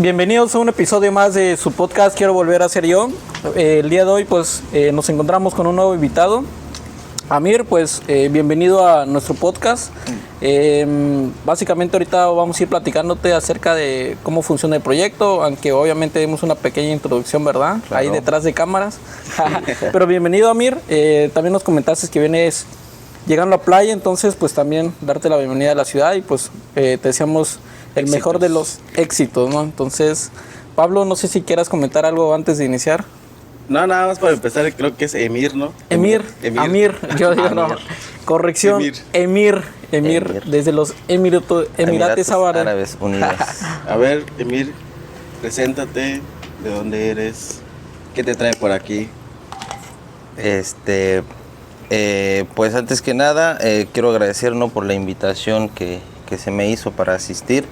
Bienvenidos a un episodio más de su podcast Quiero Volver a Ser Yo. El día de hoy pues nos encontramos con un nuevo invitado. Amir, pues bienvenido a nuestro podcast. Básicamente ahorita vamos a ir platicándote acerca de cómo funciona el proyecto, aunque obviamente dimos una pequeña introducción, ¿verdad? Claro. Ahí detrás de cámaras. Pero bienvenido, Amir. También nos comentaste que vienes llegando a la playa, entonces pues también darte la bienvenida a la ciudad y pues te deseamos el mejor de los éxitos, ¿no? Entonces, Pablo, no sé si quieras comentar algo antes de iniciar. No, nada más para empezar, creo que es Emir, ¿no? Amir. Yo digo, no. Corrección, Emir, desde los Emirates Árabes Unidos. A ver, Emir, preséntate, ¿de dónde eres? ¿Qué te trae por aquí? Pues antes que nada, quiero agradecer, ¿no?, por la invitación que se me hizo para asistir.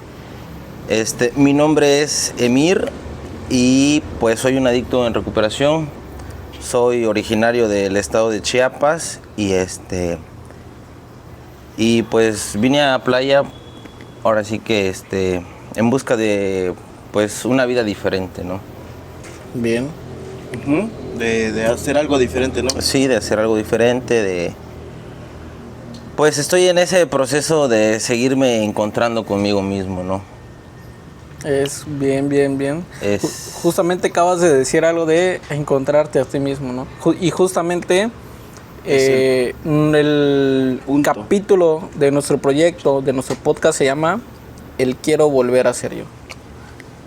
Mi nombre es Emir y pues soy un adicto en recuperación. Soy originario del estado de Chiapas y pues vine a playa ahora sí que en busca de pues una vida diferente, ¿no? Bien. De hacer algo diferente, ¿no? Sí, de hacer algo diferente, pues estoy en ese proceso de seguirme encontrando conmigo mismo, ¿no? Es bien. Justamente acabas de decir algo de encontrarte a ti mismo, ¿no? Y justamente un capítulo de nuestro proyecto, de nuestro podcast se llama El Quiero Volver a Ser Yo.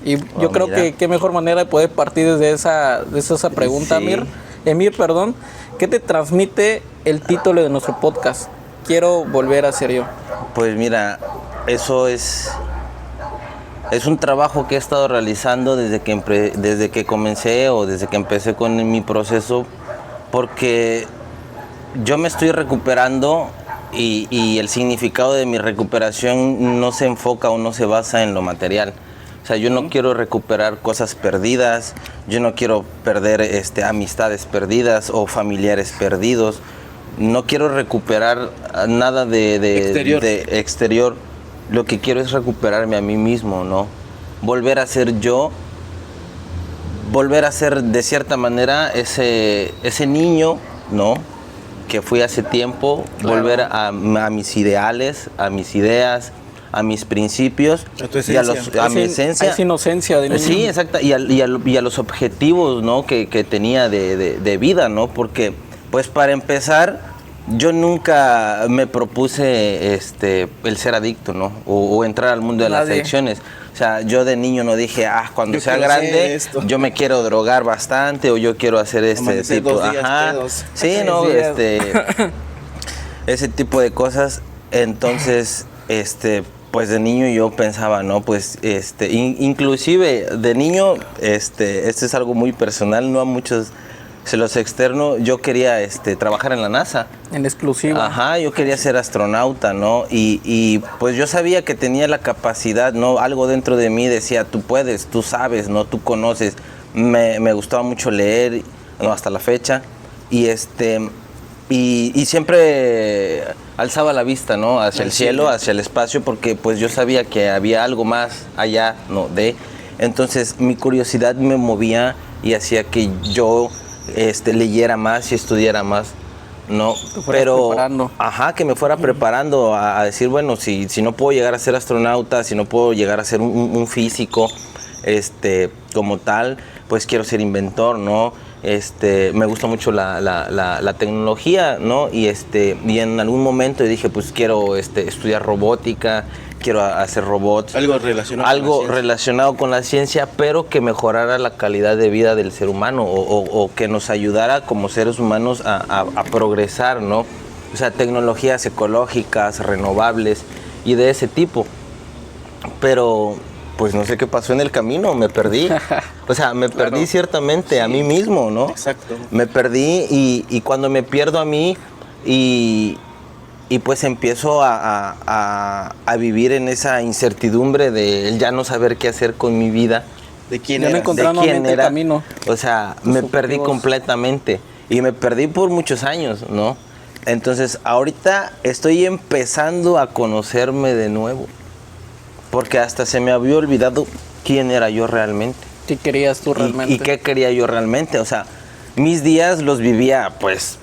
Y yo creo que qué mejor manera de poder partir desde esa pregunta, sí. Emir, ¿qué te transmite el título de nuestro podcast? Quiero volver a ser yo. Pues mira, eso es un trabajo que he estado realizando desde que comencé o desde que empecé con mi proceso, porque yo me estoy recuperando y el significado de mi recuperación no se enfoca o no se basa en lo material. O sea, yo no quiero recuperar cosas perdidas, yo no quiero perder amistades perdidas o familiares perdidos. No quiero recuperar nada de exterior. Lo que quiero es recuperarme a mí mismo, ¿no? Volver a ser yo, volver a ser de cierta manera ese niño, ¿no?, que fui hace tiempo, claro. Volver a mis ideales, a mis ideas, a mis principios, a mi esencia. Esa inocencia de niño. Sí, exacto, y a los objetivos, ¿no?, que tenía de vida, ¿no? Porque, pues para empezar, yo nunca me propuse el ser adicto, ¿no? O entrar al mundo de las adicciones. O sea, yo de niño no dije, cuando sea grande, yo me quiero drogar bastante o yo quiero hacer tipo. Sí, no, ese tipo de cosas. Entonces, pues de niño yo pensaba, ¿no? Pues, inclusive de niño, esto es algo muy personal, no a muchos se los externo. Yo quería trabajar en la NASA. En exclusivo. Ajá, yo quería ser astronauta, ¿no? Y pues yo sabía que tenía la capacidad, ¿no? Algo dentro de mí decía, tú puedes, tú sabes, ¿no? Tú conoces. Me gustaba mucho leer, ¿no?, hasta la fecha. Y siempre alzaba la vista, ¿no?, hacia el cielo, hacia el espacio, porque pues yo sabía que había algo más allá, ¿no?, Entonces mi curiosidad me movía y hacía que yo leyera más y estudiara más, ¿no? Que me fuera preparando a decir, bueno, si no puedo llegar a ser astronauta, si no puedo llegar a ser un físico, como tal, pues quiero ser inventor, ¿no? Me gusta mucho la tecnología, ¿no? Y en algún momento dije, pues quiero estudiar robótica, quiero hacer robots. Algo relacionado con la ciencia, pero que mejorara la calidad de vida del ser humano o que nos ayudara como seres humanos a progresar, ¿no? O sea, tecnologías ecológicas, renovables y de ese tipo. Pero pues no sé qué pasó en el camino, me perdí. O sea, me perdí ciertamente, sí, a mí mismo, ¿no? Exacto. Me perdí y cuando me pierdo a mí y pues empiezo a vivir en esa incertidumbre de ya no saber qué hacer con mi vida. ¿De quién era? El camino. O sea, me perdí completamente y me perdí por muchos años, ¿no? Entonces, ahorita estoy empezando a conocerme de nuevo. Porque hasta se me había olvidado quién era yo realmente. ¿Qué querías tú realmente? Y qué quería yo realmente. O sea, mis días los vivía pues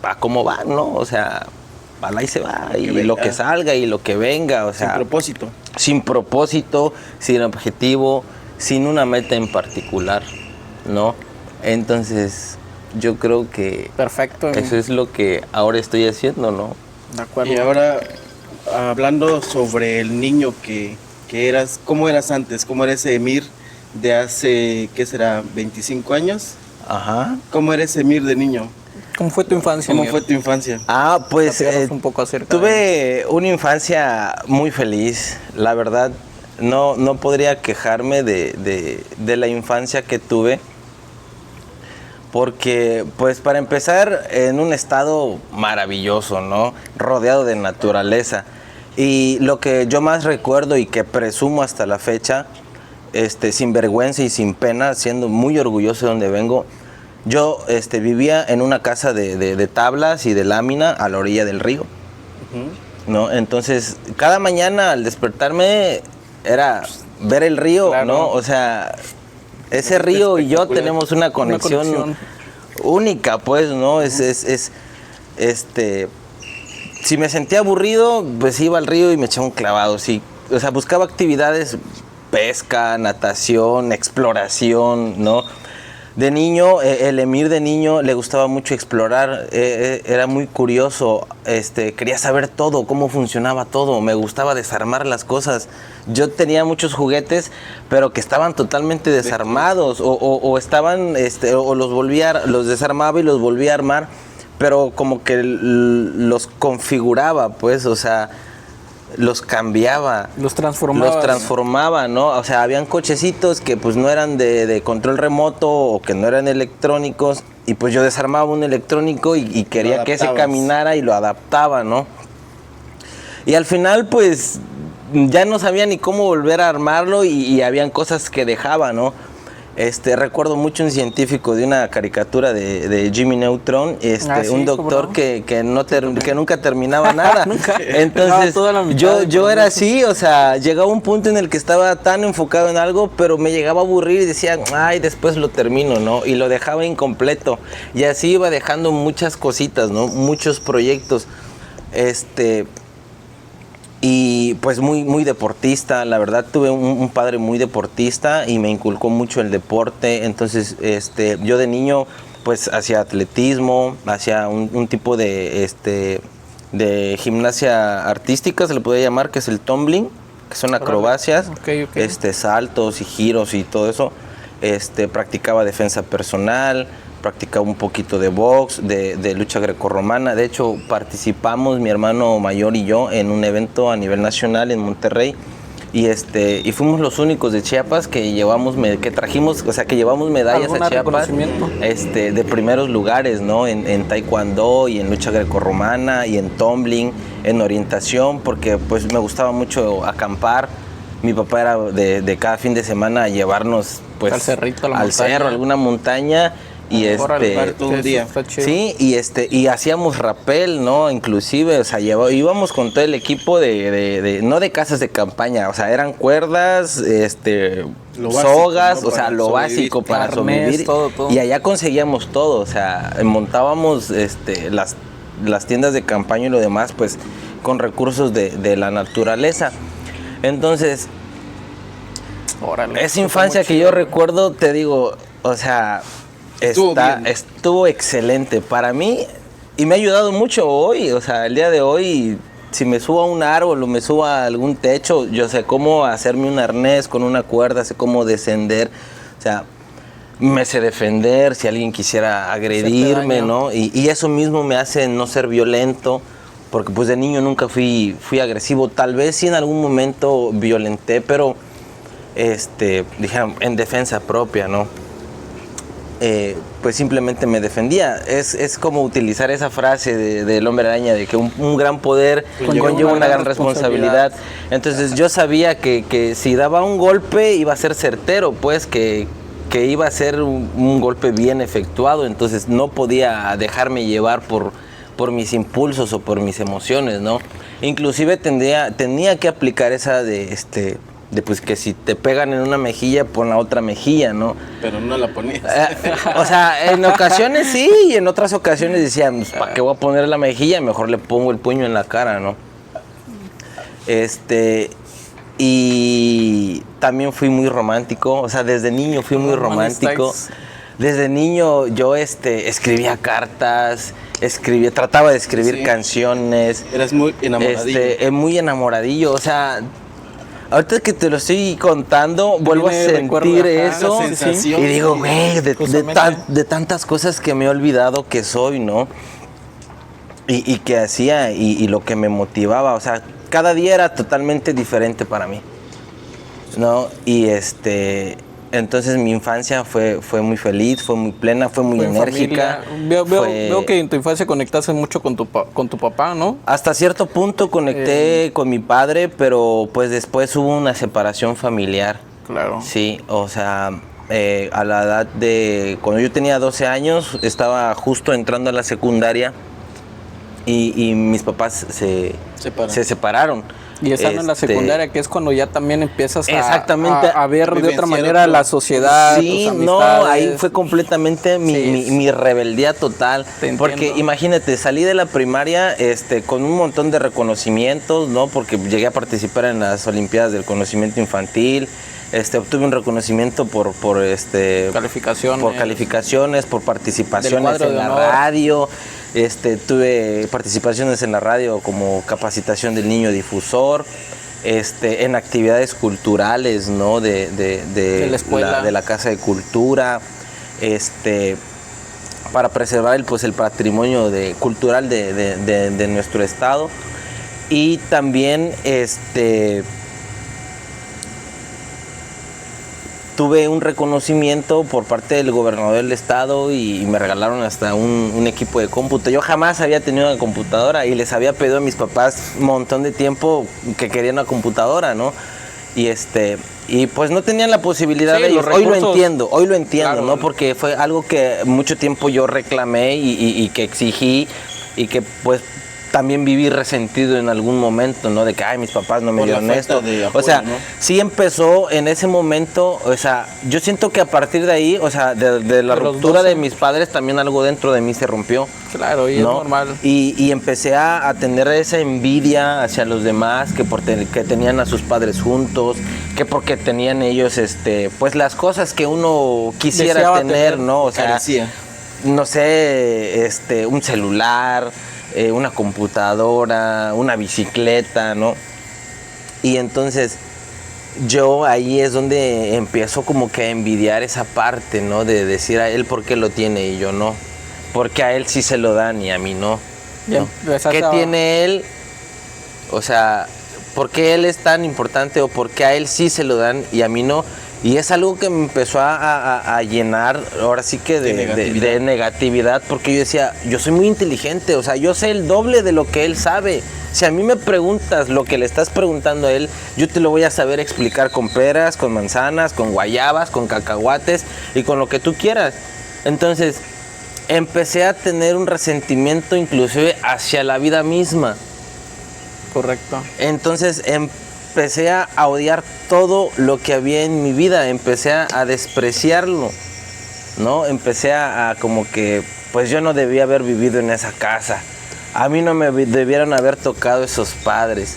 a cómo va, ¿no? O sea, para ahí se va, y lo que salga y lo que venga, o sea. Sin propósito. Sin propósito, sin objetivo, sin una meta en particular, ¿no? Entonces, yo creo que Perfecto. eso es lo que ahora estoy haciendo, ¿no? De acuerdo. Y ahora, hablando sobre el niño que eras, ¿cómo eras antes? ¿Cómo era ese Emir de hace, qué será, 25 años? Ajá. ¿Cómo era ese Emir de niño? ¿Cómo fue tu infancia? ¿Cómo Miguel? fue tu infancia? Pues Platícanos un poco acerca tuve una infancia muy feliz, la verdad. No podría quejarme de la infancia que tuve, porque pues para empezar en un estado maravilloso, ¿no? Rodeado de naturaleza. Y lo que yo más recuerdo y que presumo hasta la fecha, sin vergüenza y sin pena, siendo muy orgulloso de donde vengo, yo vivía en una casa de tablas y de lámina a la orilla del río, ¿no? Entonces, cada mañana al despertarme era ver el río, Claro. ¿no? O sea, ese río y yo tenemos una conexión única, pues, ¿no? Si me sentía aburrido, pues iba al río y me echaba un clavado. O sea, buscaba actividades, pesca, natación, exploración, ¿no? De niño, el Emir de niño le gustaba mucho explorar, era muy curioso, quería saber todo, cómo funcionaba todo, me gustaba desarmar las cosas. Yo tenía muchos juguetes, pero que estaban totalmente desarmados, o estaban, o los desarmaba y los volvía a armar, pero como que los configuraba, pues, o sea, los cambiaba. Los transformaba. ¿no? O sea, habían cochecitos que pues no eran de control remoto o que no eran electrónicos, y pues yo desarmaba un electrónico y quería que ese caminara y lo adaptaba, ¿no? Y al final pues ya no sabía ni cómo volver a armarlo y habían cosas que dejaba, ¿no? Recuerdo mucho un científico de una caricatura de Jimmy Neutron, sí, un doctor ¿cómo no? que nunca terminaba nada. Nunca. Entonces, Toda la mitad yo era así, o sea, llegaba un punto en el que estaba tan enfocado en algo, pero me llegaba a aburrir y decía, ay, después lo termino, ¿no? Y lo dejaba incompleto. Y así iba dejando muchas cositas, ¿no? Muchos proyectos. Y pues muy deportista, la verdad tuve un padre muy deportista y me inculcó mucho el deporte. Entonces yo de niño pues hacía atletismo, hacía un tipo de gimnasia artística, se le puede llamar, que es el tumbling, que son acrobacias, Okay. Saltos y giros y todo eso. Practicaba defensa personal, practicaba un poquito de box, de lucha grecorromana. De hecho, participamos, mi hermano mayor y yo, en un evento a nivel nacional en Monterrey. Y fuimos los únicos de Chiapas que llevamos medallas a Chiapas de primeros lugares, ¿no? En taekwondo y en lucha grecorromana y en tumbling, en orientación, porque pues me gustaba mucho acampar. Mi papá era de cada fin de semana llevarnos pues al cerrito, al cerro, a alguna montaña. Y todo un día. Sí, y hacíamos rappel, ¿no? Inclusive, o sea, íbamos con todo el equipo no de casas de campaña, o sea, eran cuerdas, sogas, ¿no? O sea, lo básico para sobrevivir. Todo. Y allá conseguíamos todo, o sea, montábamos las tiendas de campaña y lo demás, pues, con recursos de la naturaleza. Entonces, esa infancia que yo recuerdo, te digo, o sea, estuvo excelente para mí y me ha ayudado mucho hoy. O sea, el día de hoy, si me subo a un árbol o me subo a algún techo, yo sé cómo hacerme un arnés con una cuerda, sé cómo descender. O sea, me sé defender si alguien quisiera agredirme, ¿no? Y eso mismo me hace no ser violento, porque pues de niño nunca fui agresivo. Tal vez sí en algún momento violenté, pero dijeron, en defensa propia, ¿no? Pues simplemente me defendía. Es como utilizar esa frase del Hombre Araña, de que un gran poder conlleva una gran responsabilidad. Entonces yo sabía que si daba un golpe iba a ser certero, pues que iba a ser un golpe bien efectuado. Entonces no podía dejarme llevar por mis impulsos o por mis emociones, ¿no? Inclusive tenía que aplicar esa de de pues que si te pegan en una mejilla, pon la otra mejilla, ¿no? Pero no la ponías. O sea, en ocasiones sí, y en otras ocasiones decía, pues, ¿para qué voy a poner la mejilla? Mejor le pongo el puño en la cara, ¿no? Y también fui muy romántico, o sea, desde niño fui muy romántico. Desde niño yo escribía cartas, trataba de escribir canciones. Eras muy enamoradillo. Muy enamoradillo, o sea, ahorita que te lo estoy contando, vuelvo a sentir eso. Y digo, güey, de tantas cosas que me he olvidado que soy, ¿no? Y que hacía y lo que me motivaba, o sea, cada día era totalmente diferente para mí, ¿no? Y entonces mi infancia fue muy feliz, fue muy plena, fue muy enérgica. Veo que en tu infancia conectaste mucho con tu papá, ¿no? Hasta cierto punto conecté con mi padre, pero pues después hubo una separación familiar. Claro. Sí, o sea, a la edad de... Cuando yo tenía 12 años, estaba justo entrando a la secundaria y mis papás se separaron. Y estando en la secundaria, que es cuando ya también empiezas a ver de otra manera la sociedad. Sí, tus no, amistades. ahí fue completamente mi rebeldía total. Porque imagínate, salí de la primaria con un montón de reconocimientos, ¿no? Porque llegué a participar en las Olimpiadas del Conocimiento Infantil. Obtuve un reconocimiento por calificaciones, por participaciones en la radio. Tuve participaciones en la radio como capacitación del niño difusor, en actividades culturales, ¿no? de la escuela, de la Casa de Cultura, para preservar el patrimonio cultural de nuestro estado. Y también tuve un reconocimiento por parte del gobernador del estado y me regalaron hasta un equipo de cómputo. Yo jamás había tenido una computadora y les había pedido a mis papás un montón de tiempo que querían una computadora, ¿no? Y pues no tenían la posibilidad de ellos. Hoy lo entiendo, claro, ¿no? Porque fue algo que mucho tiempo yo reclamé y que exigí y que pues también viví resentido en algún momento, ¿no? De que, ay, mis papás no me dieron esto. Apoyo, o sea, ¿no? Sí empezó en ese momento, o sea, yo siento que a partir de ahí, o sea, de la ruptura de mis padres, también algo dentro de mí se rompió. Claro, y ¿no? es normal. Y empecé a tener esa envidia hacia los demás, que tenían a sus padres juntos, que porque tenían ellos, pues las cosas que uno quisiera tener, ¿no? O sea, carecía. No sé, un celular, una computadora, una bicicleta, ¿no? Y entonces yo ahí es donde empiezo como que a envidiar esa parte, ¿no? De decir a él por qué lo tiene y yo no. Porque a él sí se lo dan y a mí no. ¿No? ¿Qué tiene él? O sea, ¿por qué él es tan importante o por qué a él sí se lo dan y a mí no? Y es algo que me empezó a llenar, ahora sí que de negatividad, porque yo decía, yo soy muy inteligente, o sea, yo sé el doble de lo que él sabe. Si a mí me preguntas lo que le estás preguntando a él, yo te lo voy a saber explicar con peras, con manzanas, con guayabas, con cacahuates y con lo que tú quieras. Entonces, empecé a tener un resentimiento inclusive hacia la vida misma. Correcto. Entonces, empecé a odiar todo lo que había en mi vida, empecé a despreciarlo, ¿no? Empecé a como que, pues yo no debía haber vivido en esa casa, a mí no me debieron haber tocado esos padres,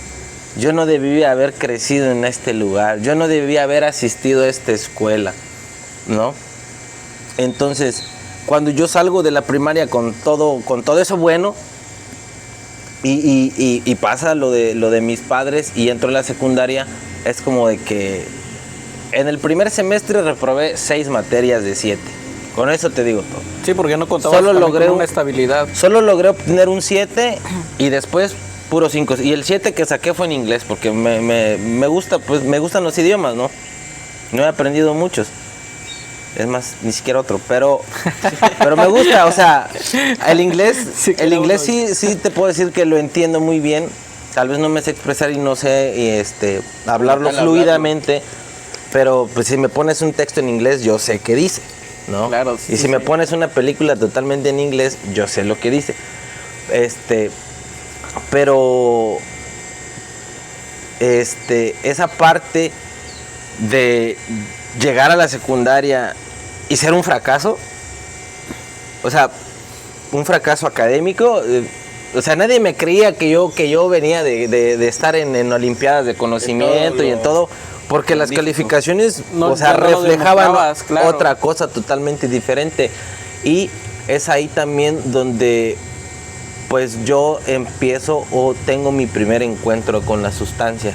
yo no debía haber crecido en este lugar, yo no debía haber asistido a esta escuela, ¿no? Entonces, cuando yo salgo de la primaria con todo eso bueno, y pasa lo de mis padres y entro en la secundaria, es como de que en el primer semestre reprobé 6 materias de 7. Con eso te digo todo. Sí, porque no contabas con una estabilidad. Solo logré obtener un 7 y después puro 5. Y el 7 que saqué fue en inglés porque me gusta, pues me gustan los idiomas, ¿no? No he aprendido muchos. Es más, ni siquiera otro, pero me gusta, o sea, el inglés sí te puedo decir que lo entiendo muy bien. Tal vez no me sé expresar y no sé hablarlo fluidamente, pero pues si me pones un texto en inglés, yo sé qué dice, ¿no? Claro, y si me pones una película totalmente en inglés, yo sé lo que dice. Pero esa parte de llegar a la secundaria y ser un fracaso. O sea, un fracaso académico. O sea, nadie me creía que yo venía de estar en Olimpiadas de conocimiento y en todo, porque las calificaciones, No, o sea, ya no lo reflejaban demostrabas, claro. otra cosa totalmente diferente. Y es ahí también donde pues yo empiezo o tengo mi primer encuentro con la sustancia,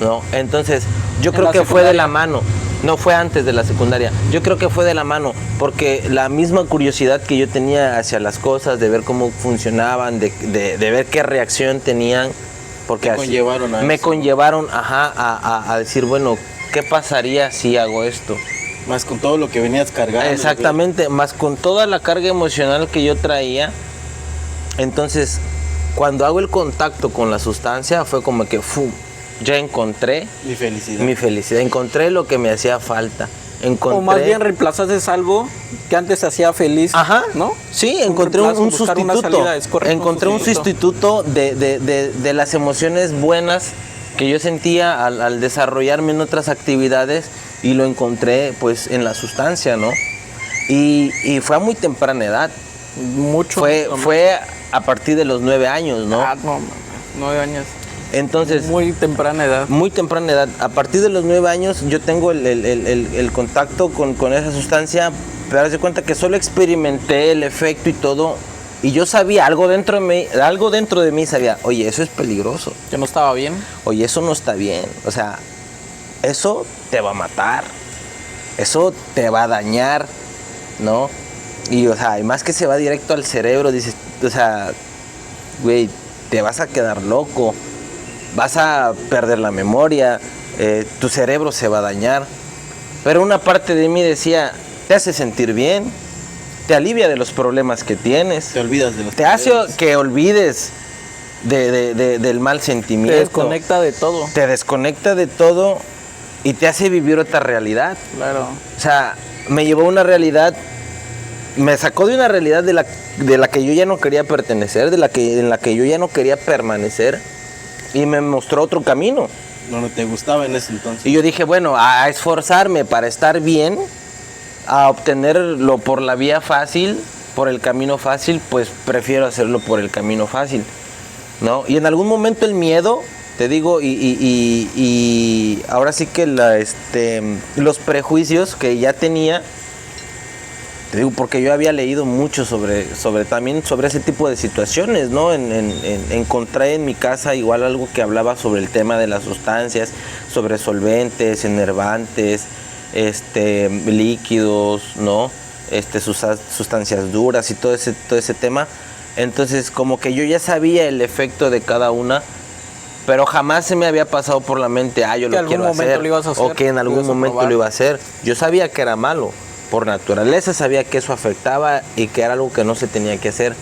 ¿no? Entonces, yo creo que fue de la mano. No fue antes de la secundaria. Yo creo que fue de la mano, porque la misma curiosidad que yo tenía hacia las cosas, de ver cómo funcionaban, de ver qué reacción tenían, porque me conllevaron a decir, bueno, ¿qué pasaría si hago esto? Más con todo lo que venías cargando. Exactamente, más con toda la carga emocional que yo traía. Entonces, cuando hago el contacto con la sustancia, fue como que ya encontré mi felicidad, encontré lo que me hacía falta. O más bien reemplazaste algo que antes te hacía feliz. Ajá, ¿no? Sí, encontré un sustituto. Encontré un sustituto de las emociones buenas que yo sentía al desarrollarme en otras actividades, y lo encontré pues en la sustancia, ¿no? Y fue a muy temprana edad. Mucho. Fue a partir de los 9 años, ¿no? 9 años. Entonces, muy temprana edad. Muy temprana edad. A partir de los 9 años yo tengo el contacto con esa sustancia, pero haz de cuenta que solo experimenté el efecto y todo, y yo sabía, algo dentro de mí sabía, oye, eso es peligroso. Que no estaba bien. Oye, eso no está bien. O sea, eso te va a matar. Eso te va a dañar, ¿no? Y, o sea, y más que se va directo al cerebro, dices, o sea, güey, te vas a quedar loco. Vas a perder la memoria, tu cerebro se va a dañar. Pero una parte de mí decía, te hace sentir bien, te alivia de los problemas que tienes. Te olvidas de los Te hace que olvides del mal sentimiento. Te desconecta de todo. Te desconecta de todo y te hace vivir otra realidad. Claro. O sea, me llevó a una realidad, me sacó de una realidad de la que yo ya no quería pertenecer, en la que yo ya no quería permanecer. Y me mostró otro camino. No te gustaba en ese entonces. Y yo dije, bueno, a esforzarme para estar bien, a obtenerlo por la vía fácil, por el camino fácil, pues prefiero hacerlo por el camino fácil, ¿no? Y en algún momento el miedo, te digo, y ahora sí que los prejuicios que ya tenía, te digo, porque yo había leído mucho sobre ese tipo de situaciones, ¿no? Encontré en mi casa igual algo que hablaba sobre el tema de las sustancias, sobre solventes, enervantes, líquidos, ¿no? Sustancias duras y todo ese tema. Entonces, como que yo ya sabía el efecto de cada una, pero jamás se me había pasado por la mente, yo lo quiero hacer, o que en algún momento lo iba a hacer. Yo sabía que era malo. Por naturaleza sabía que eso afectaba y que era algo que no se tenía que hacer,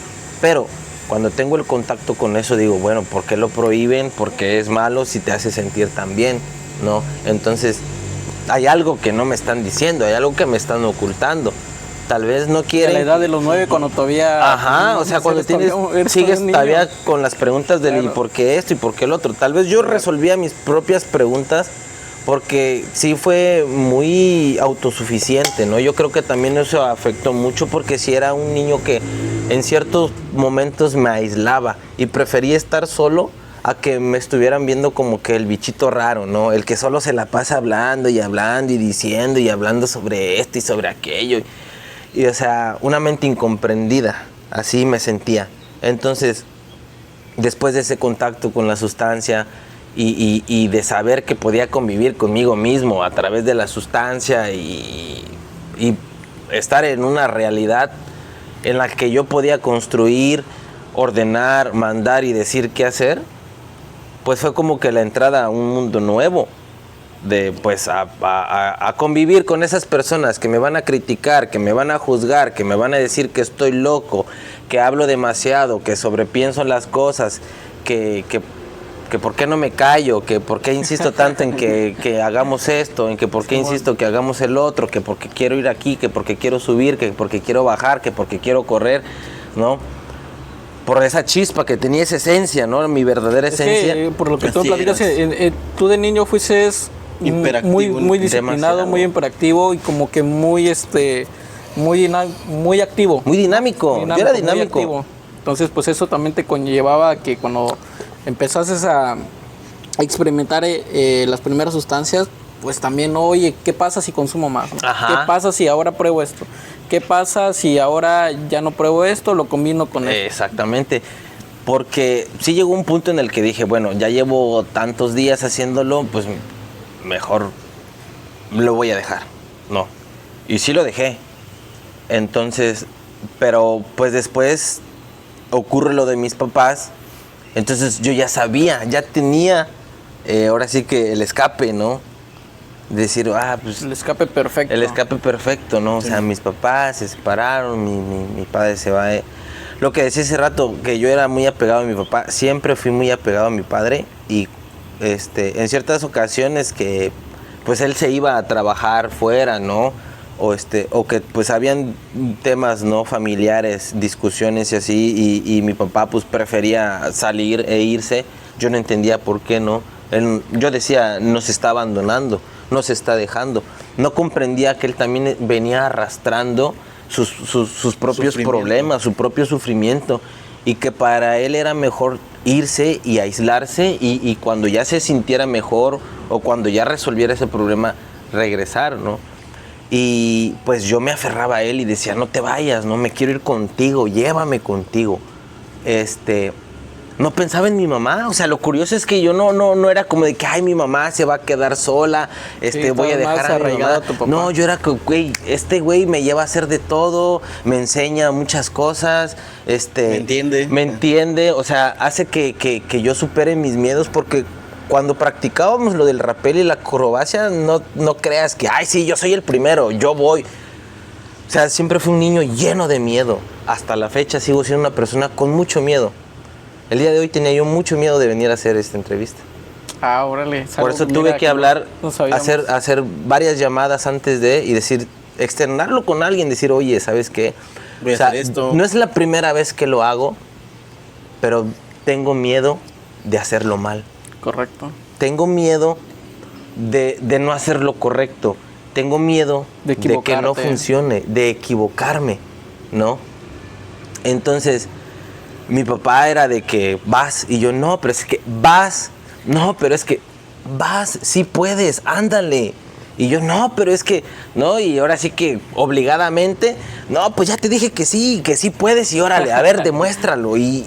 pero cuando tengo el contacto con eso digo, bueno, ¿por qué lo prohíben? Porque es malo si te hace sentir tan bien, ¿no? Entonces, hay algo que no me están diciendo, hay algo que me están ocultando. Tal vez no quieren... A la edad de los 9, cuando todavía... Ajá, o sea, cuando sigues todavía con las preguntas del ¿y por qué esto y por qué el otro? Tal vez yo resolvía mis propias preguntas, porque sí fue muy autosuficiente, ¿no? Yo creo que también eso afectó mucho, porque sí era un niño que en ciertos momentos me aislaba y prefería estar solo a que me estuvieran viendo como que el bichito raro, ¿no? El que solo se la pasa hablando y diciendo y hablando sobre esto y sobre aquello. Y, o sea, una mente incomprendida, así me sentía. Entonces, después de ese contacto con la sustancia, y de saber que podía convivir conmigo mismo a través de la sustancia y estar en una realidad en la que yo podía construir, ordenar, mandar y decir qué hacer, pues fue como que la entrada a un mundo nuevo, de pues a convivir con esas personas que me van a criticar, que me van a juzgar, que me van a decir que estoy loco, que hablo demasiado, que sobrepienso las cosas, que por qué no me callo, que por qué insisto tanto en que hagamos esto, en que por qué insisto que hagamos el otro, que porque quiero ir aquí, que porque quiero subir, que porque quiero bajar, que porque quiero correr, ¿no? Por esa chispa que tenía, esa esencia, ¿no? Mi verdadera esencia. Por lo que tú platicas, tú de niño fuiste muy disciplinado, Demasiado. muy hiperactivo y como que muy muy activo. Muy dinámico. Yo era muy dinámico. activo. Entonces, pues eso también te conllevaba que cuando empezases a experimentar las primeras sustancias, pues también, oye, ¿qué pasa si consumo más? ¿No? Ajá. ¿Qué pasa si ahora pruebo esto? ¿Qué pasa si ahora ya no pruebo esto, lo combino con esto? Exactamente. Porque sí llegó un punto en el que dije, bueno, ya llevo tantos días haciéndolo, pues mejor lo voy a dejar. No. Y sí lo dejé. Entonces, pero pues después ocurre lo de mis papás. Entonces yo ya sabía, ya tenía ahora sí que el escape, ¿no? Decir, pues El escape perfecto. el escape perfecto, ¿no? O sea, mis papás se separaron, mi padre se va. Lo que decía hace rato, que yo era muy apegado a mi papá, siempre fui muy apegado a mi padre y en ciertas ocasiones que pues él se iba a trabajar fuera, ¿no? O que pues habían temas no familiares, discusiones y así, y mi papá pues prefería salir e irse. Yo no entendía por qué no. Yo decía, nos está abandonando, nos está dejando. No comprendía que él también venía arrastrando sus propios problemas, su propio sufrimiento, y que para él era mejor irse y aislarse y cuando ya se sintiera mejor o cuando ya resolviera ese problema, regresar, ¿no? Y pues yo me aferraba a él y decía, no te vayas, no me quiero ir contigo, llévame contigo. No pensaba en mi mamá, o sea, lo curioso es que yo no era como de que, ay, mi mamá se va a quedar sola, voy a dejar a mi mamá. A tu papá. No, yo era que, güey, güey me lleva a hacer de todo, me enseña muchas cosas, me entiende, o sea, hace que yo supere mis miedos, porque cuando practicábamos lo del rapel y la acrobacia, no creas que, ay, sí, yo soy el primero, yo voy. O sea, siempre fui un niño lleno de miedo. Hasta la fecha sigo siendo una persona con mucho miedo. El día de hoy tenía yo mucho miedo de venir a hacer esta entrevista. Órale. Por eso tuve que hablar, hacer varias llamadas antes de y decir, externarlo con alguien, decir, oye, ¿sabes qué? Voy a hacer esto. No es la primera vez que lo hago, pero tengo miedo de hacerlo mal. Correcto. Tengo miedo de no hacer lo correcto. Tengo miedo de que no funcione, de equivocarme, ¿no? Entonces, mi papá era de que vas, y yo, no, pero es que vas, no, pero es que vas, sí puedes, ándale. Y yo, no, pero es que, no, y ahora sí que obligadamente, no, pues ya te dije que sí puedes, y órale, a ver, demuéstralo. Y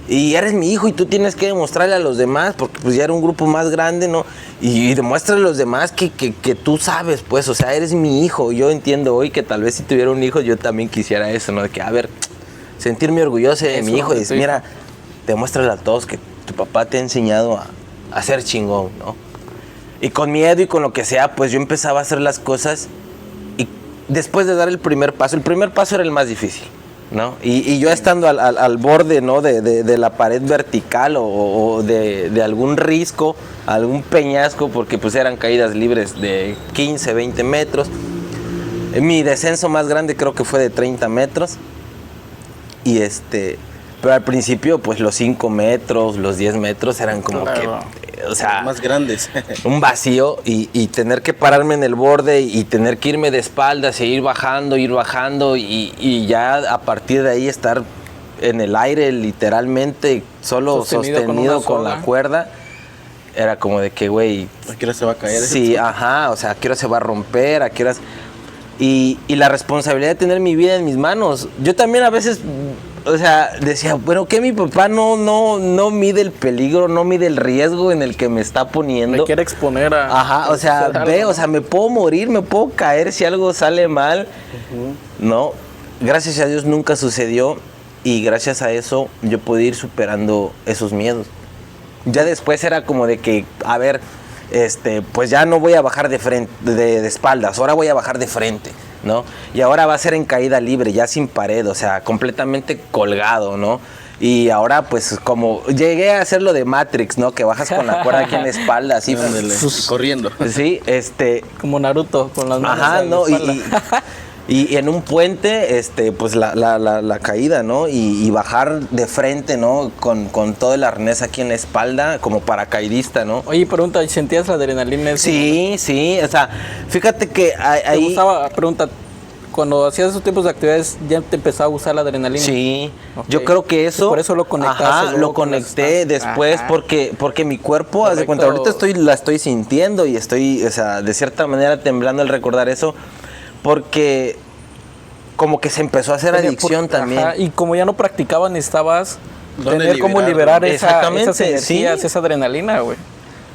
eres mi hijo y tú tienes que demostrarle a los demás, porque pues ya era un grupo más grande, ¿no? Y demuéstrale a los demás que tú sabes, pues, o sea, eres mi hijo. Yo entiendo hoy que tal vez si tuviera un hijo yo también quisiera eso, ¿no? De que, a ver, sentirme orgulloso de mi hijo y decir, mira, demuéstrale a todos que tu papá te ha enseñado a ser chingón, ¿no? Y con miedo y con lo que sea, pues yo empezaba a hacer las cosas y después de dar el primer paso era el más difícil, ¿no? Y yo estando al borde, ¿no? de la pared vertical o de algún risco, algún peñasco, porque pues eran caídas libres de 15, 20 metros. Mi descenso más grande creo que fue de 30 metros. Y pero al principio pues los 5 metros, los 10 metros eran como que, o sea, más grandes. un vacío y tener que pararme en el borde y tener que irme de espaldas e ir bajando y ya a partir de ahí estar en el aire literalmente solo sostenido con la cuerda. Era como de que, güey, ¿a qué hora se va a caer? Sí, ajá, o sea, ¿a qué hora se va a romper? ¿A qué horas? Y la responsabilidad de tener mi vida en mis manos. Yo también a veces, o sea, decía, bueno, que mi papá no mide el peligro, no mide el riesgo en el que me está poniendo. Me quiere exponer a... Ajá, o sea, o sea, me puedo morir, me puedo caer si algo sale mal. No, gracias a Dios nunca sucedió y gracias a eso yo pude ir superando esos miedos. Ya después era como de que, a ver, pues ya no voy a bajar de frente, de espaldas, ahora voy a bajar de frente, ¿no? Y ahora va a ser en caída libre, ya sin pared, o sea, completamente colgado, ¿no? Y ahora, pues, como llegué a hacer lo de Matrix, ¿no? Que bajas con la cuerda aquí en la espalda, así. Corriendo. Sí, Como Naruto, con las manos ajá, en no, la espalda. Y en un puente, pues la caída, ¿no? Y bajar de frente, ¿no? Con todo el arnés aquí en la espalda, como paracaidista, ¿no? Oye, pregunta, ¿sentías la adrenalina? En ese momento? Sí, o sea, fíjate que ¿Te ahí... gustaba, pregunta, cuando hacías esos tipos de actividades, ya te empezaba a gustar la adrenalina? Sí, Ok. yo creo que eso... Por eso lo conectaste Ajá, luego lo con conecté las- después Ajá. porque mi cuerpo, haz de cuenta, Correcto. ahorita la estoy sintiendo y estoy, o sea, de cierta manera temblando al recordar eso, porque como que se empezó a hacer Oye, adicción también. Ajá, y como ya no practicaban, necesitabas ¿Dónde tener cómo liberarlo? liberar Exactamente, esas energías, sí. esa adrenalina, güey.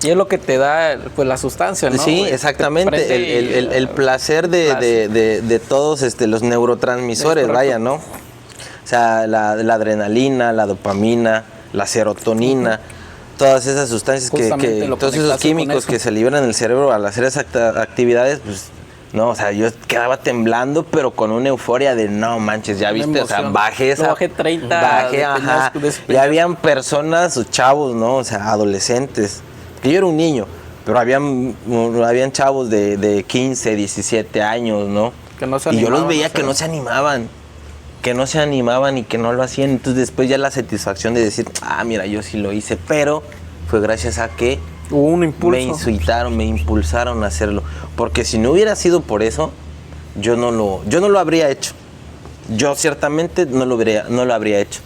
Y es lo que te da, pues, la sustancia, ¿no? Sí, güey? Te exactamente, prende el placer de todos los neurotransmisores, Es correcto. vaya, ¿no? O sea, la adrenalina, la dopamina, la serotonina, todas esas sustancias Justamente lo todos esos conectaste con químicos eso. que se liberan en el cerebro al hacer esas actividades, pues, no, o sea, yo quedaba temblando, pero con una euforia de no manches, ya Una viste, o sea, emoción. bajé esa. Lo bajé 30, Bajé, tenías ajá. que desempeñar. Y habían personas, o chavos, ¿no? O sea, adolescentes, que yo era un niño, pero habían chavos de 15, 17 años, ¿no? Que no se Y yo los animaban veía a que no se animaban y que no lo hacían. Entonces después ya la satisfacción de decir, mira, yo sí lo hice, pero fue gracias a que Hubo un impulso. me impulsaron a hacerlo. Porque si no hubiera sido por eso, yo no lo habría hecho. Yo ciertamente no lo habría hecho.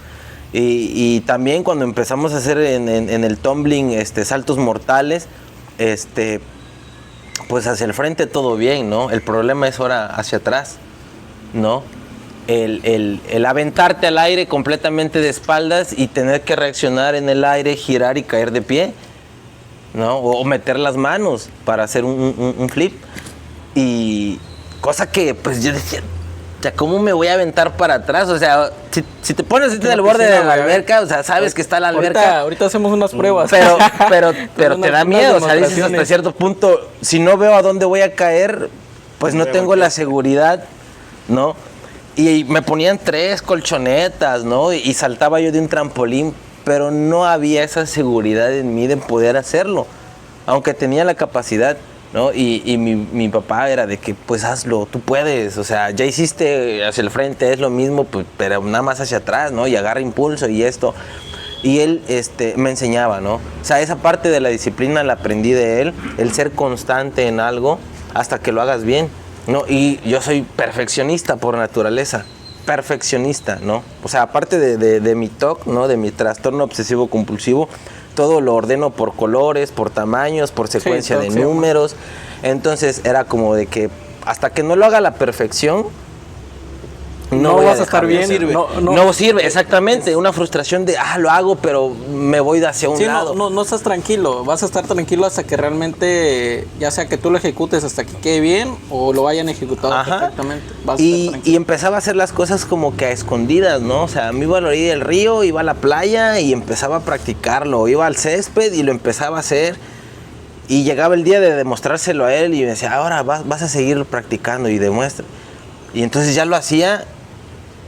Y también cuando empezamos a hacer en el tumbling saltos mortales, pues hacia el frente todo bien, ¿no? El problema es ahora hacia atrás, ¿no? El aventarte al aire completamente de espaldas y tener que reaccionar en el aire, girar y caer de pie, ¿no? O meter las manos para hacer un flip. Y cosa que pues yo decía, o sea, ¿cómo me voy a aventar para atrás? O sea, si te pones en el borde de la alberca, o sea, sabes que está la alberca. Ahorita hacemos unas pruebas. Pero te da unas miedo, o sea, dices hasta demostraciones. cierto punto, si no veo a dónde voy a caer, pues no tengo la seguridad, ¿no? Y me ponían 3 colchonetas, ¿no? Y saltaba yo de un trampolín, pero no había esa seguridad en mí de poder hacerlo, aunque tenía la capacidad, ¿no? Y mi papá era de que, pues hazlo, tú puedes, o sea, ya hiciste hacia el frente, es lo mismo, pues, pero nada más hacia atrás, ¿no? Y agarra impulso y esto. Y él me enseñaba, ¿no? O sea, esa parte de la disciplina la aprendí de él, el ser constante en algo hasta que lo hagas bien, ¿no? Y yo soy perfeccionista por naturaleza, perfeccionista, ¿no? O sea, aparte de mi TOC, ¿no? De mi trastorno obsesivo compulsivo, todo lo ordeno por colores, por tamaños, por secuencia TOC de se llama. números. Entonces era como de que hasta que no lo haga a la perfección, No voy vas a estar bien. sirve. No sirve, exactamente. Una frustración de, lo hago, pero me voy hacia un Sí, lado. no estás tranquilo. Vas a estar tranquilo hasta que realmente, ya sea que tú lo ejecutes hasta que quede bien o lo hayan ejecutado Ajá. perfectamente. Vas a estar Y tranquilo. empezaba a hacer las cosas como que a escondidas, ¿no? O sea, me iba a la orilla del río, iba a la playa y empezaba a practicarlo. Iba al césped y lo empezaba a hacer. Y llegaba el día de demostrárselo a él y me decía, ahora vas a seguir practicando y demuestra. Y entonces ya lo hacía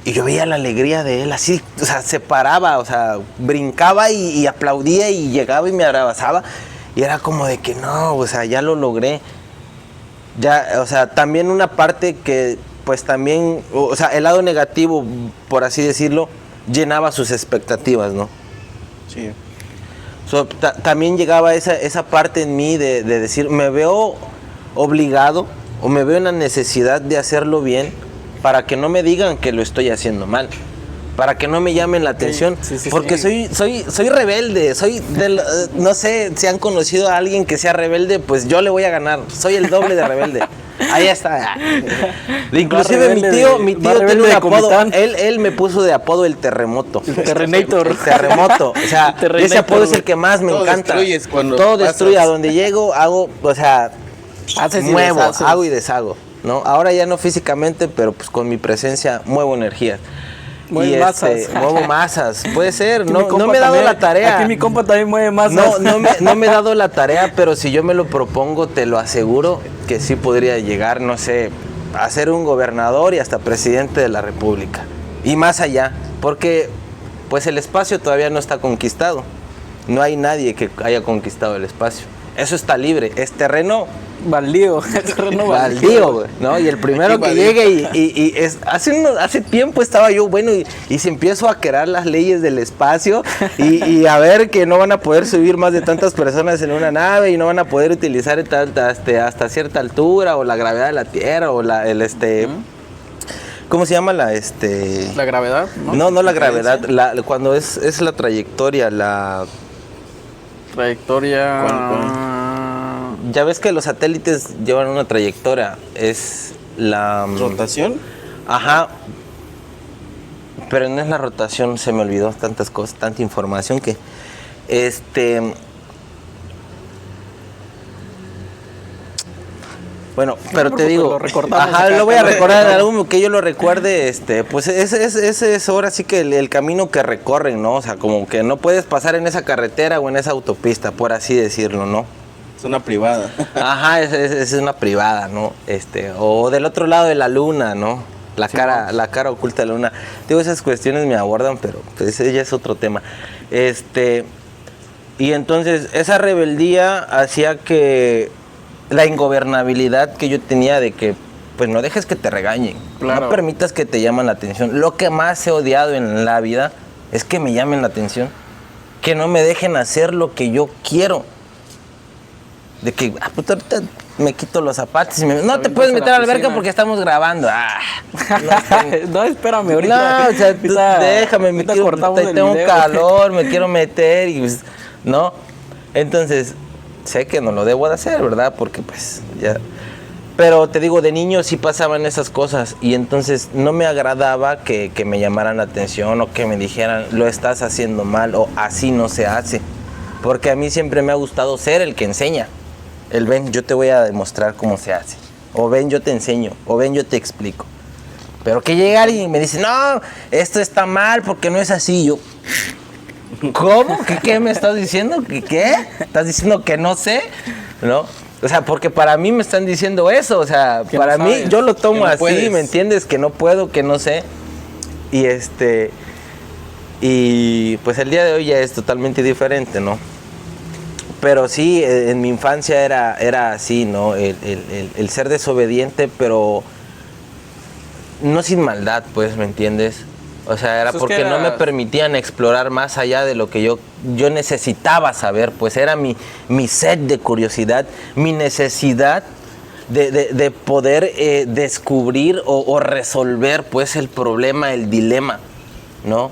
y yo veía la alegría de él así, o sea, se paraba, o sea, brincaba y aplaudía y llegaba y me abrazaba. Y era como de que no, o sea, ya lo logré. Ya, o sea, también una parte que, pues también, o sea, el lado negativo, por así decirlo, llenaba sus expectativas, ¿no? Sí. So, también llegaba esa parte en mí de decir, me veo obligado o me veo en la necesidad de hacerlo bien para que no me digan que lo estoy haciendo mal, para que no me llamen la atención, sí, porque sí. soy rebelde, no sé si han conocido a alguien que sea rebelde, pues yo le voy a ganar, soy el doble de rebelde. Ahí está. Inclusive rebelde mi más tío rebelde tiene un de apodo, Comitán. él me puso de apodo el terremoto. El Terrenator. El terremoto. O sea, El Terrenator, ese apodo es el güey. que más me Todo encanta. destruyes cuando Todo pasas. destruye. A donde llego, hago, o sea, Haces y muevo, deshaces. hago y deshago, ¿no? Ahora ya no físicamente, pero pues con mi presencia muevo energías. Mueve masas. Muevo masas. Puede ser, Aquí no, mi compa no me he dado también- la tarea. Aquí mi compa también mueve masas. No me he dado la tarea, pero si yo me lo propongo, te lo aseguro que sí podría llegar, no sé, a ser un gobernador y hasta presidente de la República. Y más allá, porque pues el espacio todavía no está conquistado. No hay nadie que haya conquistado el espacio. Eso está libre, es terreno Baldío, terreno baldío, güey, ¿no? Y el primero que llegue hace tiempo estaba yo, bueno, y si empiezo a crear las leyes del espacio y a ver que no van a poder subir más de tantas personas en una nave y no van a poder utilizar hasta cierta altura o la gravedad de la Tierra o ¿cómo se llama la gravedad? No la gravedad, cuando es la trayectoria, Trayectoria. Ya ves que los satélites llevan una trayectoria, es la ¿Rotación? Ajá. Pero no es la rotación, se me olvidó tantas cosas, tanta información que bueno, pero te digo, lo voy a recordar en algo que yo lo recuerde, pues ese es ahora sí que el camino que recorren, ¿no? O sea, como que no puedes pasar en esa carretera o en esa autopista, por así decirlo, ¿no? Es una privada. Ajá, es una privada, ¿no? O del otro lado de la luna, ¿no? La cara oculta de la luna. Digo, esas cuestiones me abordan, pero pues ese ya es otro tema. Y entonces esa rebeldía hacía que la ingobernabilidad que yo tenía de que pues no dejes que te regañen, claro. No permitas que te llamen la atención. Lo que más he odiado en la vida es que me llamen la atención, que no me dejen hacer lo que yo quiero. De que, pues ahorita me quito los zapatos y no te puedes meter a la alberca porque estamos grabando. No, espérame, ahorita. No, o sea, tú déjame, tengo calor, me quiero meter y pues, ¿no? Entonces, sé que no lo debo de hacer, ¿verdad? Porque pues ya... Pero te digo, de niño sí pasaban esas cosas y entonces no me agradaba que me llamaran la atención o que me dijeran, lo estás haciendo mal o así no se hace. Porque a mí siempre me ha gustado ser el que enseña. El ven, yo te voy a demostrar cómo se hace. O ven, yo te enseño. O ven, yo te explico. Pero que llega alguien y me dice, no, esto está mal porque no es así. Yo, ¿cómo? ¿Qué me estás diciendo? ¿Qué? ¿Estás diciendo que no sé? ¿No? O sea, porque para mí me están diciendo eso. O sea, que para no mí, yo lo tomo así, puedes. ¿Me entiendes? Que no puedo, que no sé. Y pues el día de hoy ya es totalmente diferente, ¿no? Pero sí, en mi infancia era así, ¿no? El ser desobediente, pero no sin maldad, pues, ¿me entiendes? O sea, era porque no me permitían explorar más allá de lo que yo necesitaba saber, pues era mi sed de curiosidad, mi necesidad de poder descubrir o resolver, pues, el problema, el dilema, ¿no?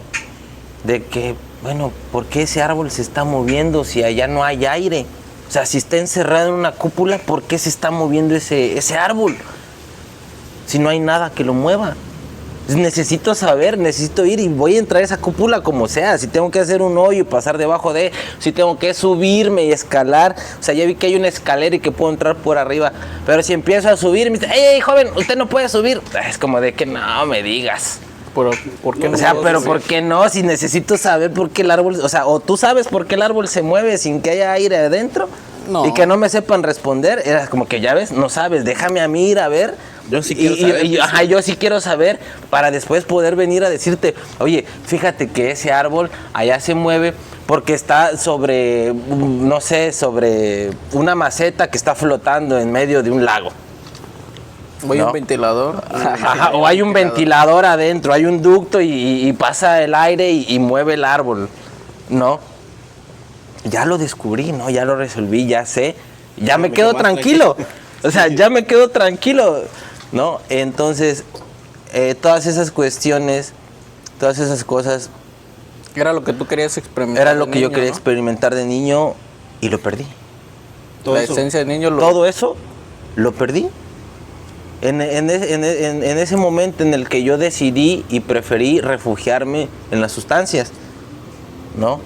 De que, bueno, ¿por qué ese árbol se está moviendo si allá no hay aire? O sea, si está encerrado en una cúpula, ¿por qué se está moviendo ese árbol? Si no hay nada que lo mueva. Necesito saber, necesito ir y voy a entrar a esa cúpula como sea. Si tengo que hacer un hoyo y pasar debajo de, si tengo que subirme y escalar. O sea, ya vi que hay una escalera y que puedo entrar por arriba. Pero si empiezo a subir, me dice, ¡ey, joven, usted no puede subir! Es como de que no me digas. Pero, ¿por qué no? O sea, pero ¿por qué no? Si necesito saber por qué el árbol... O sea, o tú sabes por qué el árbol se mueve sin que haya aire adentro. No. Y que no me sepan responder. Era como que, ya ves, no sabes, déjame a mí ir a ver. Yo sí quiero saber. Yo sí quiero saber para después poder venir a decirte, oye, fíjate que ese árbol allá se mueve porque está sobre, no sé, sobre una maceta que está flotando en medio de un lago. ¿O hay un ventilador? Ajá, o hay un ventilador adentro, hay un ducto y pasa el aire y mueve el árbol, ¿no? Ya lo descubrí, ¿no? Ya lo resolví, ya sé. Ya me quedo tranquilo. O sea, ya me quedo tranquilo, ¿no? Entonces, todas esas cuestiones, todas esas cosas... Era lo que tú querías experimentar. Era lo que yo quería experimentar de niño y lo perdí. La esencia de niño Todo eso lo perdí. En ese momento en el que yo decidí y preferí refugiarme en las sustancias, ¿no?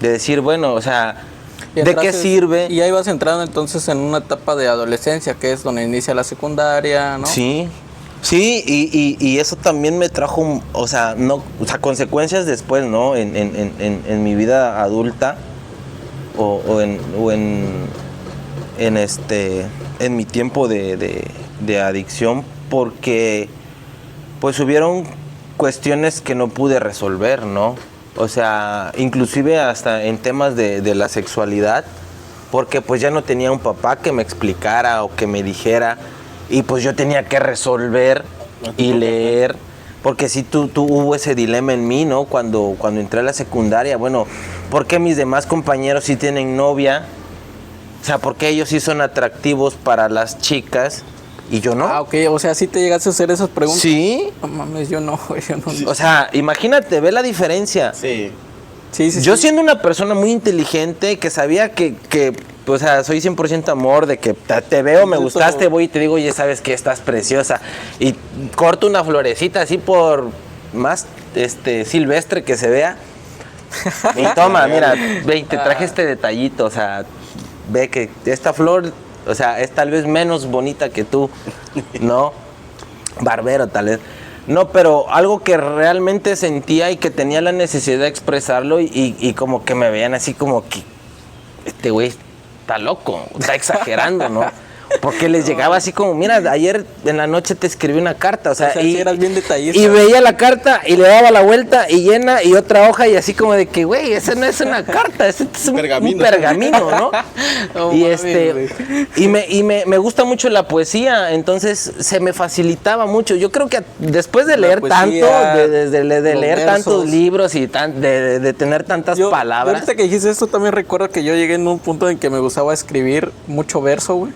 De decir, bueno, o sea, ¿de qué sirve? Y ahí vas entrando entonces en una etapa de adolescencia, que es donde inicia la secundaria, ¿no? Sí, y eso también me trajo, o sea, consecuencias después, ¿no? En mi vida adulta o en mi tiempo de adicción, porque pues hubieron cuestiones que no pude resolver, ¿no? O sea, inclusive hasta en temas de la sexualidad, porque pues ya no tenía un papá que me explicara o que me dijera, y pues yo tenía que resolver y leer, porque sí hubo ese dilema en mí, ¿no? Cuando entré a la secundaria, bueno, ¿por qué mis demás compañeros sí tienen novia? O sea, ¿por qué ellos sí son atractivos para las chicas y yo no? Ah, ok, o sea, ¿sí te llegaste a hacer esas preguntas? Sí. No mames, yo no, güey, yo no. O sea, imagínate, ve la diferencia. Sí. Sí, Yo siendo una persona muy inteligente, que sabía que o sea, soy 100% amor, de que te veo, me gustaste, voy y te digo, oye, sabes que estás preciosa. Y corto una florecita así por más silvestre que se vea. Y toma, mira, ve, y te traje este detallito, o sea, ve que esta flor, o sea, es tal vez menos bonita que tú, ¿no? Barbero, tal vez. No, pero algo que realmente sentía y que tenía la necesidad de expresarlo y como que me veían así como que este güey está loco, está exagerando, ¿no? Porque les llegaba así como, mira, ayer en la noche te escribí una carta, o sea, sí eras bien detallista. Y veía la carta y le daba la vuelta y llena y otra hoja y así como de que, güey, esa no es una carta, ese es un pergamino, ¿no? No, y mames, y me gusta mucho la poesía, entonces se me facilitaba mucho. Yo creo que después de leer poesía, tanto, de leer los tantos versos. libros y de tener tantas yo palabras. ahorita que dijiste esto, también recuerdo que yo llegué en un punto en que me gustaba escribir mucho verso, güey.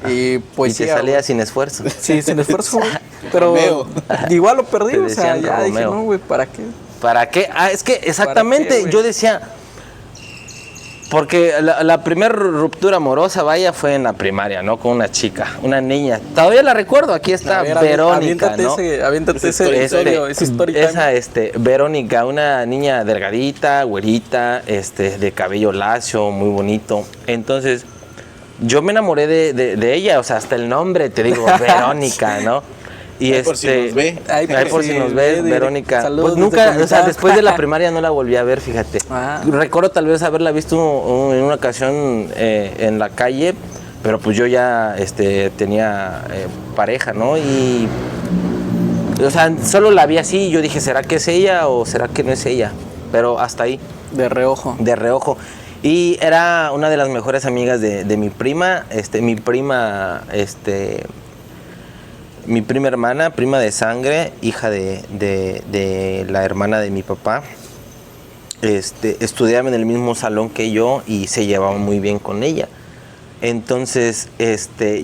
Y poesía. Y te salía güey. sin esfuerzo. Sí, sin esfuerzo, güey. Pero Romeo. igual lo perdí, Te o sea, decían ya dije, Romeo. no, güey, ¿para qué? ¿Para qué? Ah, es que exactamente, güey? yo decía, porque la primera ruptura amorosa, vaya, fue en la primaria, ¿no? Con una chica, una niña. Todavía la recuerdo, aquí está A ver, Verónica, aviéntate ¿no? aviéntate Ese ese story episodio, ese story time. Esa, Verónica, una niña delgadita, güerita, de cabello lacio, muy bonito. Entonces, yo me enamoré de ella, o sea, hasta el nombre, te digo, Verónica, ¿no? Y Ahí por si nos ve. Ahí por si nos ves, Verónica. Saludos Pues nunca, desde o sea, Comitán. después de la primaria no la volví a ver, fíjate. Ah. Recuerdo tal vez haberla visto en una ocasión en la calle, pero pues yo ya tenía pareja, ¿no? Y, o sea, solo la vi así y yo dije, ¿será que es ella o será que no es ella? Pero hasta ahí, De reojo. de reojo. Y era una de las mejores amigas de mi prima, mi prima hermana, prima de sangre, hija de la hermana de mi papá. Estudiaba en el mismo salón que yo y se llevaba muy bien con ella. Entonces,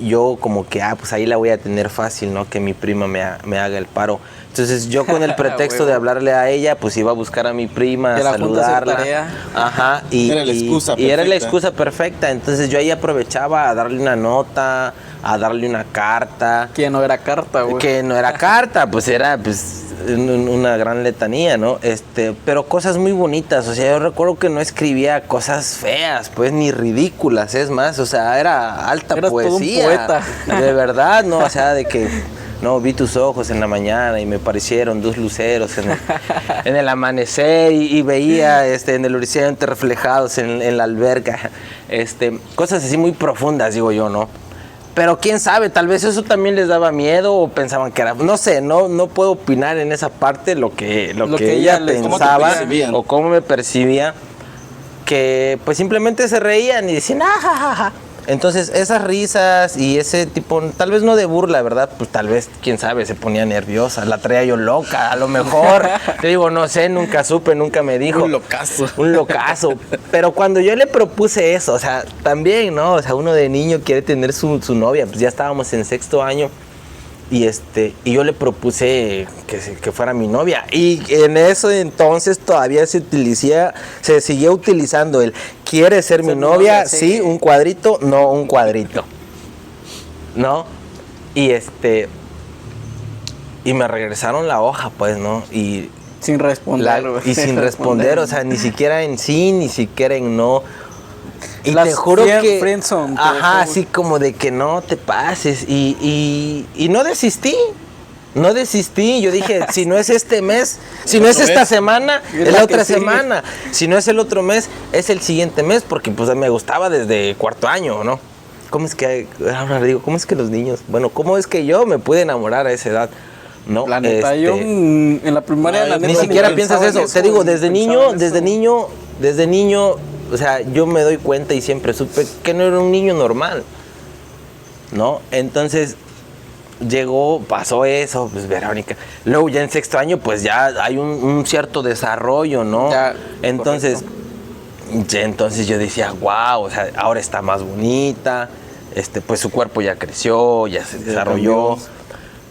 yo como que, pues ahí la voy a tener fácil, ¿no? Que mi prima me haga el paro. Entonces, yo con el pretexto de hablarle a ella, pues iba a buscar a mi prima, Que a la junta a hacer saludarla. tarea. Ajá. Era la excusa y era la perfecta. excusa perfecta. Entonces, yo ahí aprovechaba a darle una nota, a darle una carta. Que no era carta, güey. Que no era carta, pues era una gran letanía, ¿no? Pero cosas muy bonitas, o sea, yo recuerdo que no escribía cosas feas, pues ni ridículas, es más, o sea, era alta Eras todo un poesía. poeta. De verdad, ¿no? O sea, de que no, vi tus ojos en la mañana y me parecieron dos luceros en el amanecer y veía en el horizonte reflejados en la alberca. Cosas así muy profundas, digo yo, ¿no? Pero quién sabe, tal vez eso también les daba miedo o pensaban que era, no sé, no puedo opinar en esa parte lo que ella ¿cómo te pensaba percibían? o cómo me percibía, que pues simplemente se reían y decían, ah, ja, ja, ja. Entonces esas risas y ese tipo, tal vez no de burla, ¿verdad? Pues tal vez, quién sabe, se ponía nerviosa, la traía yo loca, a lo mejor. Te digo, no sé, nunca supe, nunca me dijo. Un locazo. Un locazo. Pero cuando yo le propuse eso, o sea, también, ¿no? O sea, uno de niño quiere tener su novia, pues ya estábamos en sexto año. Y yo le propuse que fuera mi novia. Y en eso entonces todavía se seguía utilizando el ¿quiere ser mi novia? Sí, un cuadrito, no un cuadrito. ¿No? Y y me regresaron la hoja, pues, ¿no? Y Sin responder, güey. y sin responder, o sea, ni siquiera en sí, ni siquiera en no. Y Las te juro que friendzone, te ajá, dejó, así como de que no te pases y no desistí. No desistí, yo dije, si no es este mes, si no es esta semana, Es es la la que otra sigue. semana. Si no es el otro mes, es el siguiente mes, porque pues me gustaba desde cuarto año, ¿no? ¿Cómo es que, ahora digo, cómo es que los niños, bueno, cómo es que yo me pude enamorar a esa edad? No, La neta, yo en la primaria, la neta, ni siquiera pensaba piensas en eso. Te digo, ni desde pensaba niño, en desde eso. niño, desde niño, o sea, yo me doy cuenta y siempre supe que no era un niño normal, ¿no? Entonces pasó eso, pues Verónica. Luego ya en sexto año, pues ya hay un cierto desarrollo, ¿no? Ya, entonces yo decía, wow, o sea, ahora está más bonita, pues su cuerpo ya creció, ya se desarrolló.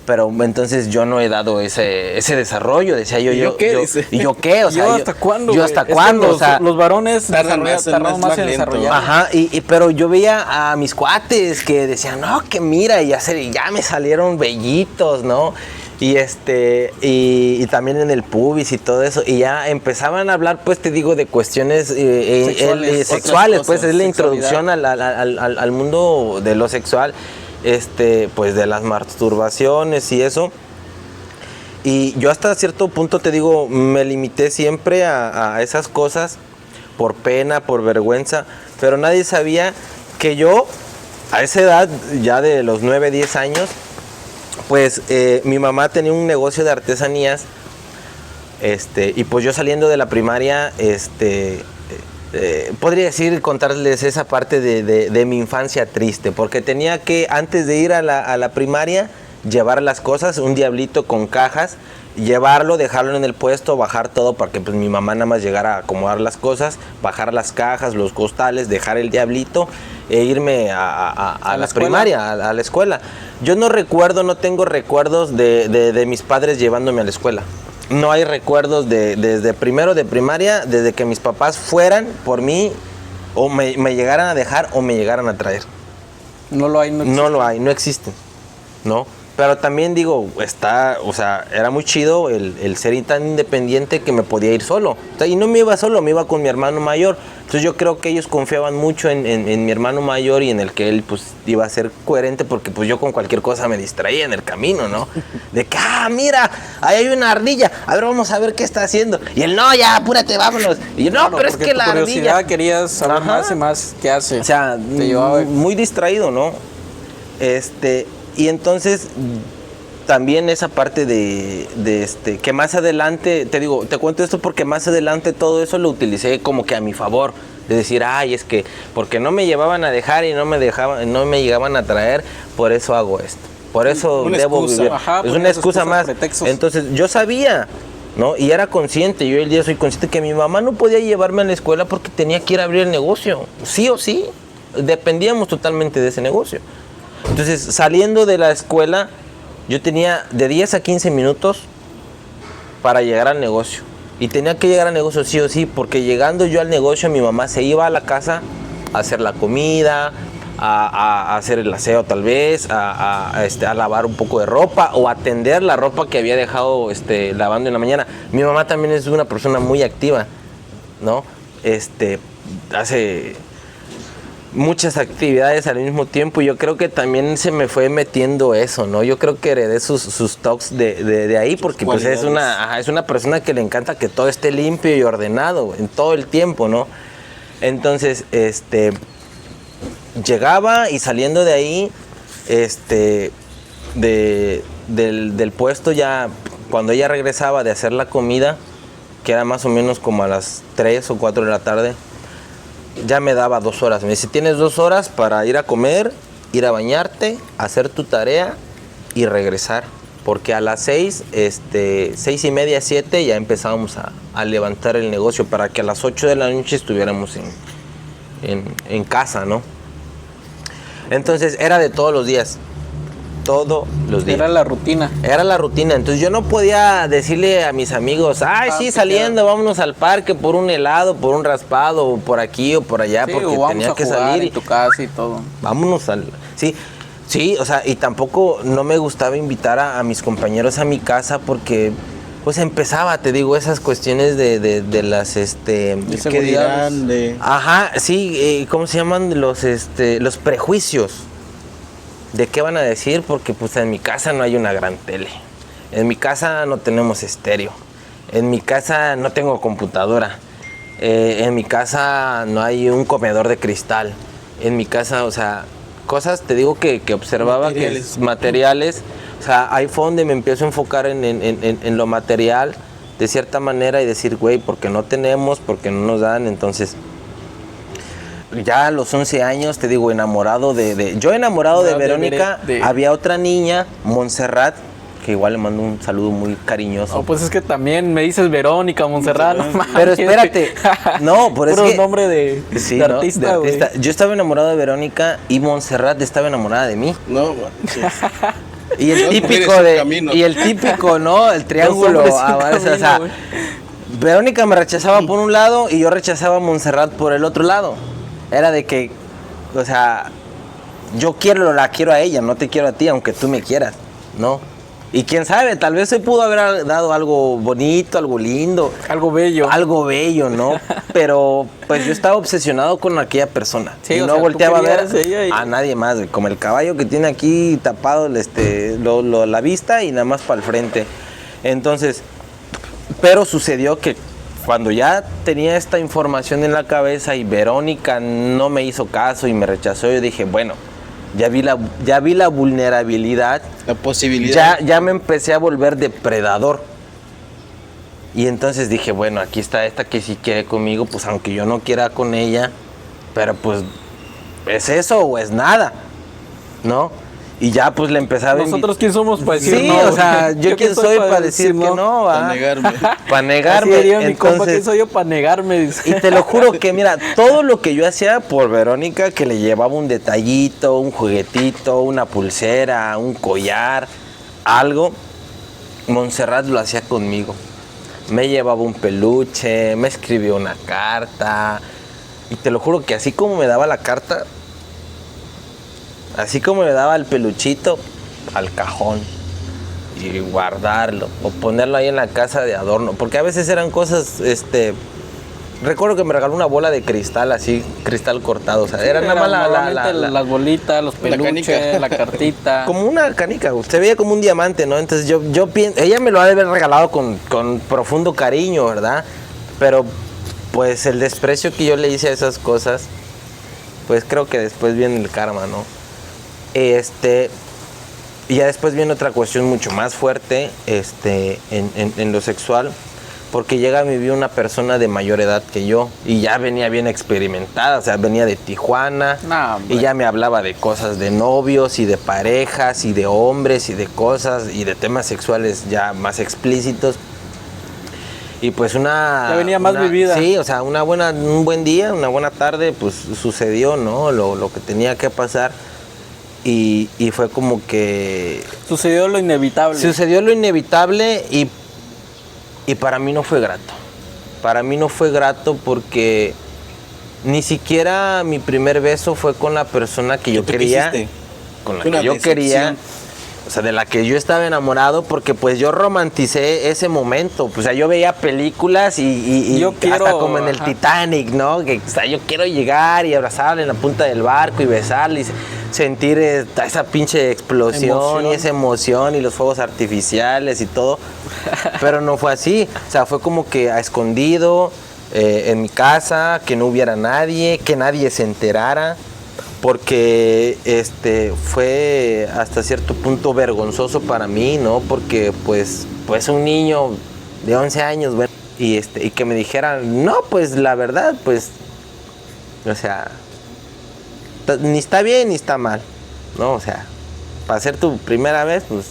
Pero entonces yo no he dado ese desarrollo, decía yo. ¿Y yo qué? ¿Y yo qué? O sea, ¿Yo hasta cuándo? ¿Yo güey? hasta Es que cuándo? O sea, los varones tardan tardan más en lento. desarrollar. ajá, pero yo veía a mis cuates que decían, no, que mira, y ya me salieron vellitos, ¿no? Y también en el pubis y todo eso, y ya empezaban a hablar, pues te digo, de cuestiones sexuales, pues es la introducción al mundo de lo sexual, pues de las masturbaciones y eso. Y yo hasta cierto punto, te digo, me limité siempre a esas cosas por pena, por vergüenza, pero nadie sabía que yo, a esa edad, ya de los 9, 10 años, pues mi mamá tenía un negocio de artesanías, y pues yo saliendo de la primaria, podría decir, contarles esa parte de mi infancia triste, porque tenía que, antes de ir a la primaria, llevar las cosas, un diablito con cajas, llevarlo, dejarlo en el puesto, bajar todo para que pues mi mamá nada más llegara a acomodar las cosas, bajar las cajas, los costales, dejar el diablito e irme a la primaria, a la escuela. Yo no tengo recuerdos de mis padres llevándome a la escuela. No hay recuerdos desde primero de primaria, desde que mis papás fueran por mí o me llegaran a dejar o me llegaran a traer. No lo hay, no existen, ¿no? Pero también digo, o sea, era muy chido el ser tan independiente que me podía ir solo. O sea, y no me iba solo, me iba con mi hermano mayor. Entonces yo creo que ellos confiaban mucho en mi hermano mayor y en el que él pues iba a ser coherente, porque pues yo con cualquier cosa me distraía en el camino, ¿no? De que, mira, ahí hay una ardilla, a ver, vamos a ver qué está haciendo. Y él, no, ya, apúrate, vámonos. Y yo, no, pero es que la ardilla... querías saber Ajá. más y más qué hace. O sea, te llevaba... muy distraído, ¿no? Y entonces también esa parte de que más adelante, te digo, te cuento esto porque más adelante todo eso lo utilicé como que a mi favor, de decir, es que porque no me llevaban a dejar y no me llegaban a traer, por eso hago esto, por eso debo vivir. Ajá, es una excusa más. Pretextos. Entonces yo sabía, ¿no? Y era consciente, yo el día soy consciente que mi mamá no podía llevarme a la escuela porque tenía que ir a abrir el negocio, sí o sí, dependíamos totalmente de ese negocio. Entonces, saliendo de la escuela, yo tenía de 10 a 15 minutos para llegar al negocio. Y tenía que llegar al negocio sí o sí, porque llegando yo al negocio, mi mamá se iba a la casa a hacer la comida, a hacer el aseo tal vez, a lavar un poco de ropa o a tender la ropa que había dejado lavando en la mañana. Mi mamá también es una persona muy activa, ¿no? Hace muchas actividades al mismo tiempo, y yo creo que también se me fue metiendo eso, ¿no? Yo creo que heredé sus toques de ahí, porque pues es una persona que le encanta que todo esté limpio y ordenado en todo el tiempo, ¿no? Entonces, llegaba y saliendo de ahí, del puesto, ya cuando ella regresaba de hacer la comida, que era más o menos como a las 3 o 4 de la tarde, ya me daba 2 horas. Me dice, tienes 2 horas para ir a comer, ir a bañarte, hacer tu tarea y regresar. Porque a las 6, 6:30, 7, ya empezábamos a levantar el negocio para que a las 8 de la noche estuviéramos en casa, ¿no? Entonces era de todos los días. Todos los días. Era la rutina. Era la rutina. Entonces yo no podía decirle a mis amigos, sí, saliendo, vámonos al parque por un helado, por un raspado, o por aquí o por allá, Sí, porque o tenía vamos a que jugar salir. en tu casa y todo. Vámonos Sí, o sea, y tampoco no me gustaba invitar a mis compañeros a mi casa porque pues empezaba, te digo, esas cuestiones de las ¿Qué dirán? Ajá, sí, ¿cómo se llaman? Los prejuicios. ¿De qué van a decir? Porque pues en mi casa no hay una gran tele. En mi casa no tenemos estéreo. En mi casa no tengo computadora. En mi casa no hay un comedor de cristal. En mi casa, o sea, cosas, te digo, que observaba, materiales. O sea, ahí fue donde me empiezo a enfocar en lo material, de cierta manera, y decir, güey, porque no tenemos, porque no nos dan, entonces ya a los 11 años, te digo, enamorado yo enamorado de Verónica, había otra niña, Montserrat, que igual le mando un saludo muy cariñoso. Oh, pues es que también me dices Verónica, Montserrat, no mames. Pero espérate, no, por eso. Puro nombre de artista, güey. Yo estaba enamorado de Verónica y Montserrat estaba enamorada de mí. No, manches. Y el típico, ¿no? El triángulo. O sea, Verónica me rechazaba por un lado y yo rechazaba a Montserrat por el otro lado. Era de que, o sea, la quiero a ella, no te quiero a ti, aunque tú me quieras, ¿no? Y quién sabe, tal vez se pudo haber dado algo bonito, algo lindo. Algo bello. Algo bello, ¿no? Pero pues yo estaba obsesionado con aquella persona. Sí, y no volteaba a ver a nadie más, güey. Como el caballo que tiene aquí tapado la vista y nada más para el frente. Entonces, pero sucedió que cuando ya tenía esta información en la cabeza y Verónica no me hizo caso y me rechazó, yo dije, bueno, ya vi la vulnerabilidad, la posibilidad. Ya me empecé a volver depredador. Y entonces dije, bueno, aquí está esta que sí quiere conmigo, pues aunque yo no quiera con ella, pero pues es eso o es nada, ¿no? Y ya pues le empezaba a ¿Nosotros quién somos para decir sí, no? O sea, yo quién soy para decir que no, Para negarme. Para negarme. Así diría mi compa, ¿quién soy yo para negarme? Y te lo juro que, mira, todo lo que yo hacía por Verónica, que le llevaba un detallito, un juguetito, una pulsera, un collar, algo, Montserrat lo hacía conmigo. Me llevaba un peluche, me escribió una carta. Y te lo juro que así como me daba la carta, así como le daba el peluchito, al cajón y guardarlo o ponerlo ahí en la casa de adorno, porque a veces eran cosas, recuerdo que me regaló una bola de cristal, así, cristal cortado, o sea, era nada más las bolitas, los peluches, la cartita. Como una canica, se veía como un diamante, ¿no? Entonces yo pienso, ella me lo ha de haber regalado con profundo cariño, ¿verdad? Pero pues el desprecio que yo le hice a esas cosas, pues creo que después viene el karma, ¿no? Y ya después viene otra cuestión mucho más fuerte en lo sexual, porque llega a mi vida una persona de mayor edad que yo y ya venía bien experimentada, o sea, venía de Tijuana y ya me hablaba de cosas de novios y de parejas y de hombres y de cosas y de temas sexuales ya más explícitos. Y pues ya venía más vivida. Sí, o sea, un buen día, una buena tarde, pues sucedió, ¿no? Lo que tenía que pasar. Y fue como que... Sucedió lo inevitable. Sucedió lo inevitable y para mí no fue grato. Para mí no fue grato porque ni siquiera mi primer beso fue con la persona que yo quería. Con la que yo quería. O sea, de la que yo estaba enamorado, porque pues yo romanticé ese momento. O sea, yo veía películas y yo quiero, hasta como en el Titanic, ¿no? Que, o sea, yo quiero llegar y abrazarle en la punta del barco y besarle y sentir esa pinche explosión y esa emoción y los fuegos artificiales y todo. Pero no fue así. O sea, fue como que a escondido, en mi casa, que no hubiera nadie, que nadie se enterara. Porque fue hasta cierto punto vergonzoso para mí, ¿no? Porque pues un niño de 11 años, bueno, y que me dijeran, no, pues la verdad, pues, o sea, ni está bien ni está mal, ¿no? O sea, para ser tu primera vez, pues,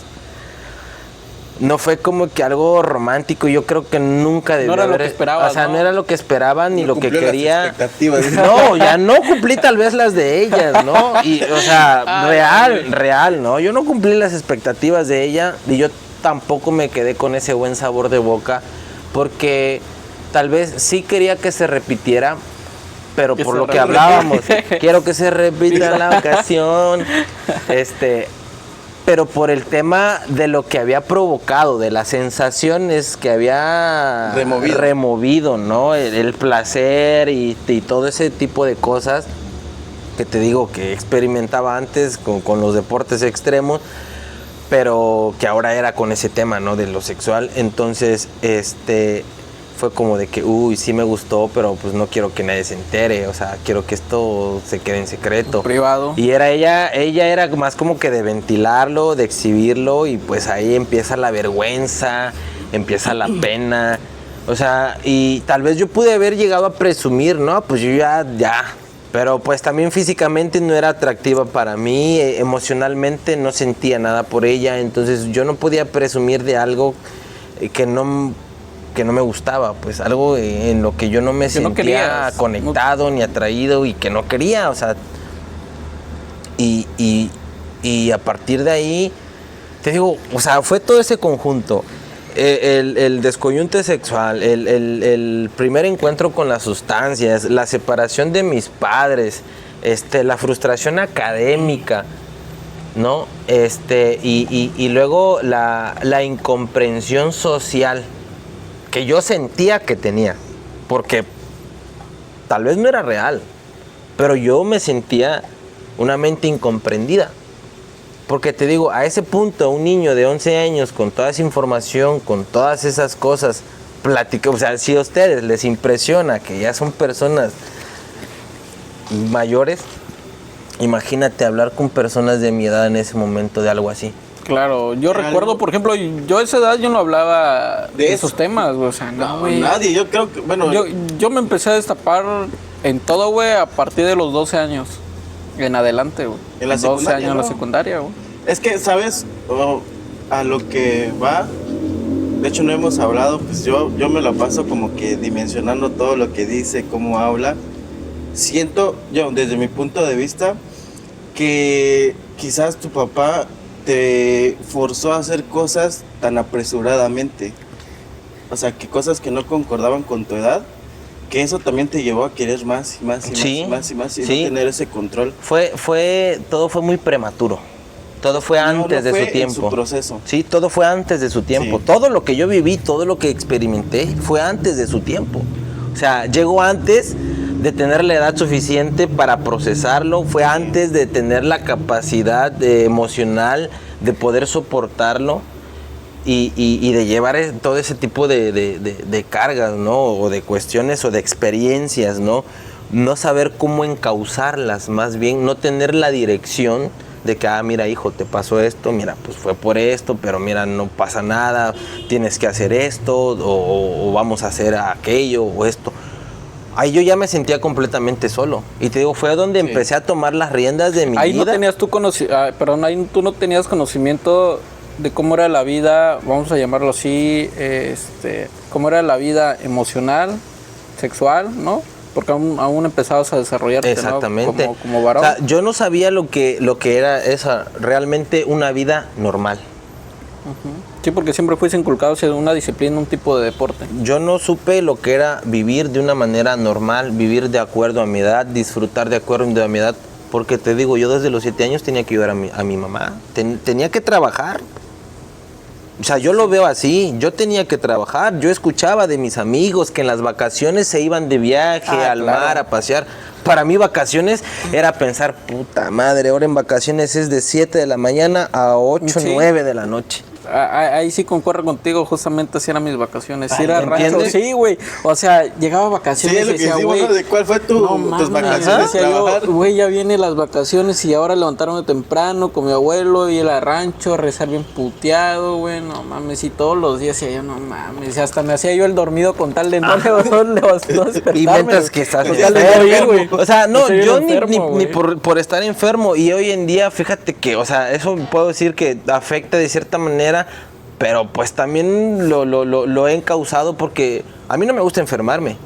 no fue como que algo romántico. Yo creo que nunca debía haber... No era lo que esperabas, o sea, no era lo que esperaban ni no lo que quería. Las expectativas. No, ya no cumplí tal vez las de ellas, ¿no? Y, o sea, real, ¿no? Yo no cumplí las expectativas de ella y yo tampoco me quedé con ese buen sabor de boca porque tal vez sí quería que se repitiera, pero por lo que hablábamos, quiero que se repita la ocasión, pero por el tema de lo que había provocado, de las sensaciones que había removido, ¿no? El placer y todo ese tipo de cosas que te digo que experimentaba antes con los deportes extremos, pero que ahora era con ese tema, ¿no? De lo sexual. Entonces, fue como de que, uy, sí me gustó, pero pues no quiero que nadie se entere, o sea, quiero que esto se quede en secreto. Privado. Y ella era más como que de ventilarlo, de exhibirlo, y pues ahí empieza la vergüenza, empieza la pena, o sea, y tal vez yo pude haber llegado a presumir, ¿no? Pues yo ya Pero pues también físicamente no era atractiva para mí, emocionalmente no sentía nada por ella, entonces yo no podía presumir de algo que no me gustaba, pues algo en lo que yo no me Que no sentía querías. conectado ni atraído y que no quería, o sea, y a partir de ahí, te digo, o sea, fue todo ese conjunto. El descoyunte sexual, el primer encuentro con las sustancias, la separación de mis padres, la frustración académica, ¿no? Y luego la incomprensión social que yo sentía que tenía, porque tal vez no era real, pero yo me sentía una mente incomprendida. Porque te digo, a ese punto, un niño de 11 años con toda esa información, con todas esas cosas, o sea, si a ustedes les impresiona que ya son personas mayores, imagínate hablar con personas de mi edad en ese momento de algo así. Claro, yo Algo- recuerdo, por ejemplo, yo a esa edad yo no hablaba de De esos eso. temas, güey, o sea, no, No, güey. nadie, yo creo que, bueno, Yo me empecé a destapar en todo, güey, a partir de los 12 años. En adelante, güey. En la 12 secundaria, años en la ¿no? secundaria, güey. es que, ¿sabes? A lo que va, de hecho no hemos hablado, pues yo me lo paso como que dimensionando todo lo que dice, cómo habla. Siento, yo desde mi punto de vista, que quizás tu papá te forzó a hacer cosas tan apresuradamente. O sea, que cosas que no concordaban con tu edad, que eso también te llevó a querer más y más y Sí, más y más y más y sí. no tener ese control. Todo fue muy prematuro. Todo fue antes No de fue su en tiempo. su proceso. Sí, todo fue antes de su tiempo. Sí. Todo lo que yo viví, todo lo que experimenté fue antes de su tiempo. O sea, llegó antes de tener la edad suficiente para procesarlo, fue antes de tener la capacidad emocional de poder soportarlo y de llevar todo ese tipo de cargas, ¿no? O de cuestiones o de experiencias, ¿no? No saber cómo encauzarlas, más bien no tener la dirección de que, mira, hijo, te pasó esto, mira, pues fue por esto, pero mira, no pasa nada, tienes que hacer esto, o vamos a hacer aquello, o esto. Ahí yo ya me sentía completamente solo. Y te digo, fue donde Sí. empecé a tomar las riendas de mi Ahí vida. no tenías ahí tú no tenías conocimiento de cómo era la vida, vamos a llamarlo así, cómo era la vida emocional, sexual, ¿no? Porque aún empezabas a desarrollarte, Exactamente. ¿no? Como varón. O sea, yo no sabía lo que era esa, realmente una vida normal. Sí, porque siempre fuiste inculcado hacia una disciplina, un tipo de deporte. Yo no supe lo que era vivir de una manera normal, vivir de acuerdo a mi edad, disfrutar de acuerdo a mi edad. Porque te digo, yo desde los 7 años tenía que ayudar a mi mamá. Tenía que trabajar. O sea, yo lo veo así, yo tenía que trabajar, yo escuchaba de mis amigos que en las vacaciones se iban de viaje al Claro. mar a pasear. Para mí vacaciones era pensar, puta madre, ahora en vacaciones es de 7 de la mañana a 8, Sí. 9 de la noche. Ahí sí concuerdo contigo, justamente así eran mis vacaciones. Sí, Ay, era rancho. ¿entiendes? Sí, güey. O sea, llegaba a Sí, vacaciones es lo y que decía, decimos, güey. ¿no? ¿De cuál fue No tus mames, vacaciones? decía yo, Trabajar. güey, ya vienen las vacaciones y ahora levantarme de temprano con mi abuelo, ir al rancho, a rezar bien puteado, güey, no mames, y todos los días decía yo, no mames, y hasta me hacía yo el dormido con tal de no despertarme. Y mientras que estás con tal de no ir, güey. O sea, no, Estoy bien yo enfermo, ni güey. por estar enfermo. Y hoy en día, fíjate que, o sea, eso puedo decir que afecta de cierta manera, pero pues también lo he encauzado porque a mí no me gusta enfermarme.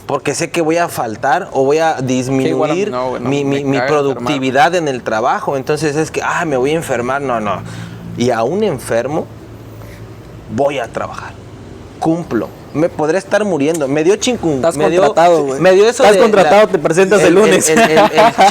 Porque sé que voy a faltar o voy a disminuir igual a mí no, güey, no, mi me caga productividad en el trabajo. Entonces es que, me voy a enfermar. No. Y aún enfermo, voy a trabajar. Cumplo. Me podré estar muriendo. Me dio Estás contratado, güey. Me dio eso Estás de contratado, te presentas el lunes. El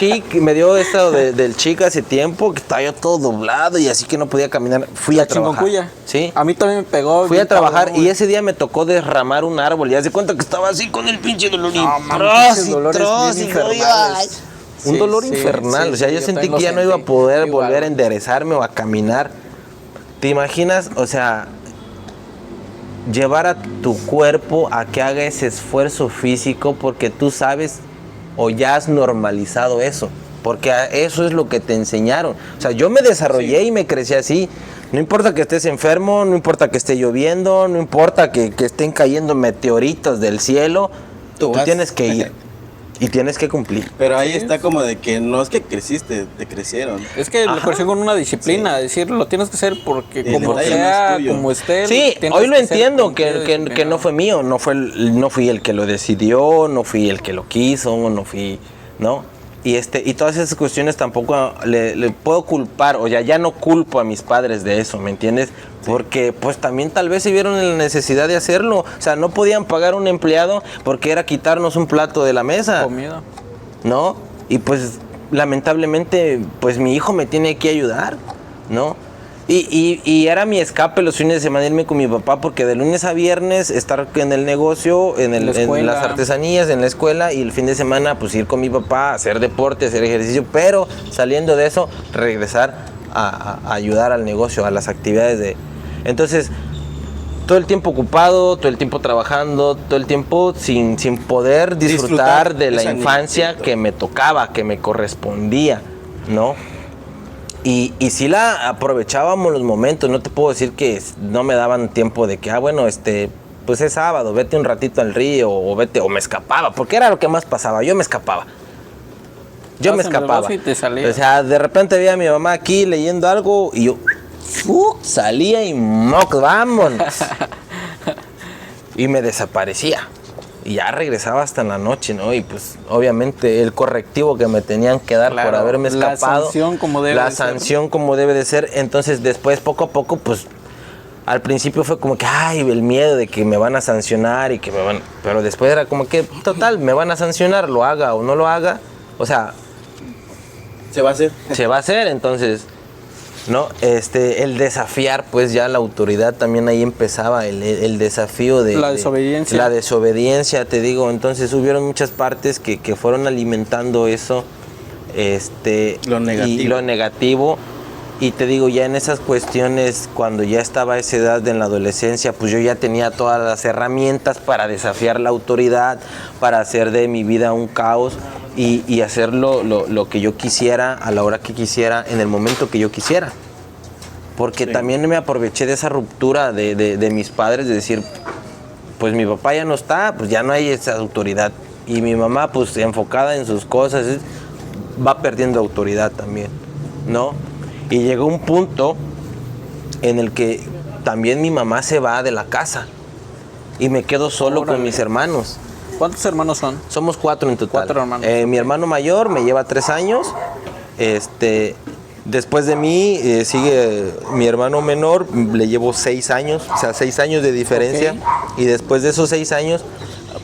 chic, me dio esto del chic hace tiempo, que estaba yo todo doblado y así que no podía caminar. Fui a trabajar. Chikungunya. Sí. A mí también me pegó. Fui a bien trabajar cabrón, y güey. ese día me tocó derramar un árbol y haz de cuenta que estaba así con el pinche dolor y No, mames, tros pinches y dolores tros bien y yo, infernales. un Sí, dolor sí, infernal. sí, O sea, sí, yo yo sentí también que ya lo no iba a sentí. poder Igual. volver a enderezarme o a caminar. ¿Te imaginas? O sea, llevar a tu cuerpo a que haga ese esfuerzo físico porque tú sabes o ya has normalizado eso. Porque eso es lo que te enseñaron. O sea, yo me desarrollé y me crecí así. No importa que estés enfermo, no importa que esté lloviendo, no importa que estén cayendo meteoritos del cielo, tú vas. tienes que ir. Y tienes que cumplir. Pero ahí está como de que no es que creciste, te crecieron. Es que le creció con una disciplina, decir, lo tienes que hacer porque El como detalle no sea, es tuyo. como esté. Sí, tienes hoy lo que ser entiendo, como que no fue mío, no fui el que lo decidió, no fui el que lo quiso, no fui, ¿no? Y todas esas cuestiones tampoco le puedo culpar, o ya no culpo a mis padres de eso, ¿me entiendes? Porque pues también tal vez se vieron en la necesidad de hacerlo, o sea, no podían pagar un empleado porque era quitarnos un plato de la mesa, comida. ¿no? Y pues lamentablemente pues mi hijo me tiene que ayudar, ¿no? Y era mi escape los fines de semana irme con mi papá porque de lunes a viernes estar en el negocio, en las artesanías, en la escuela, y el fin de semana pues ir con mi papá, hacer deporte, hacer ejercicio, pero saliendo de eso regresar a ayudar al negocio, a las actividades de... Entonces, todo el tiempo ocupado, todo el tiempo trabajando, todo el tiempo sin poder disfrutar de la infancia que me tocaba, que me correspondía, ¿no? Y sí la aprovechábamos los momentos, no te puedo decir que no me daban tiempo de que, bueno, pues es sábado, vete un ratito al río, o me escapaba, porque era lo que más pasaba, yo me escapaba. Y te salías. O sea, de repente veía a mi mamá aquí leyendo algo y yo salía y vámonos. Y me desaparecía. Y ya regresaba hasta en la noche, ¿no? Y pues obviamente el correctivo que me tenían que dar por haberme escapado. La sanción como debe de ser. Entonces después poco a poco pues al principio fue como que el miedo de que me van a sancionar y que me van... Pero después era como que total, me van a sancionar, lo haga o no lo haga. O sea... Se va a hacer. Se va a hacer, entonces... ¿no? El desafiar, pues ya la autoridad también ahí empezaba el desafío de... La desobediencia. La desobediencia, te digo. Entonces hubieron muchas partes que fueron alimentando eso. Lo negativo. Y lo negativo. Y te digo, ya en esas cuestiones, cuando ya estaba a esa edad en la adolescencia, pues yo ya tenía todas las herramientas para desafiar la autoridad, para hacer de mi vida un caos y hacer lo que yo quisiera, a la hora que quisiera, en el momento que yo quisiera. Porque también me aproveché de esa ruptura de mis padres, de decir, pues mi papá ya no está, pues ya no hay esa autoridad. Y mi mamá, pues enfocada en sus cosas, va perdiendo autoridad también, ¿no? Y llegó un punto en el que también mi mamá se va de la casa y me quedo solo con mis hermanos. ¿Cuántos hermanos son? Somos 4 en total. 4 hermanos. Mi hermano mayor me lleva 3 años. Después de mí sigue mi hermano menor, le llevo 6 años, o sea, 6 años de diferencia. Okay. Y después de esos 6 años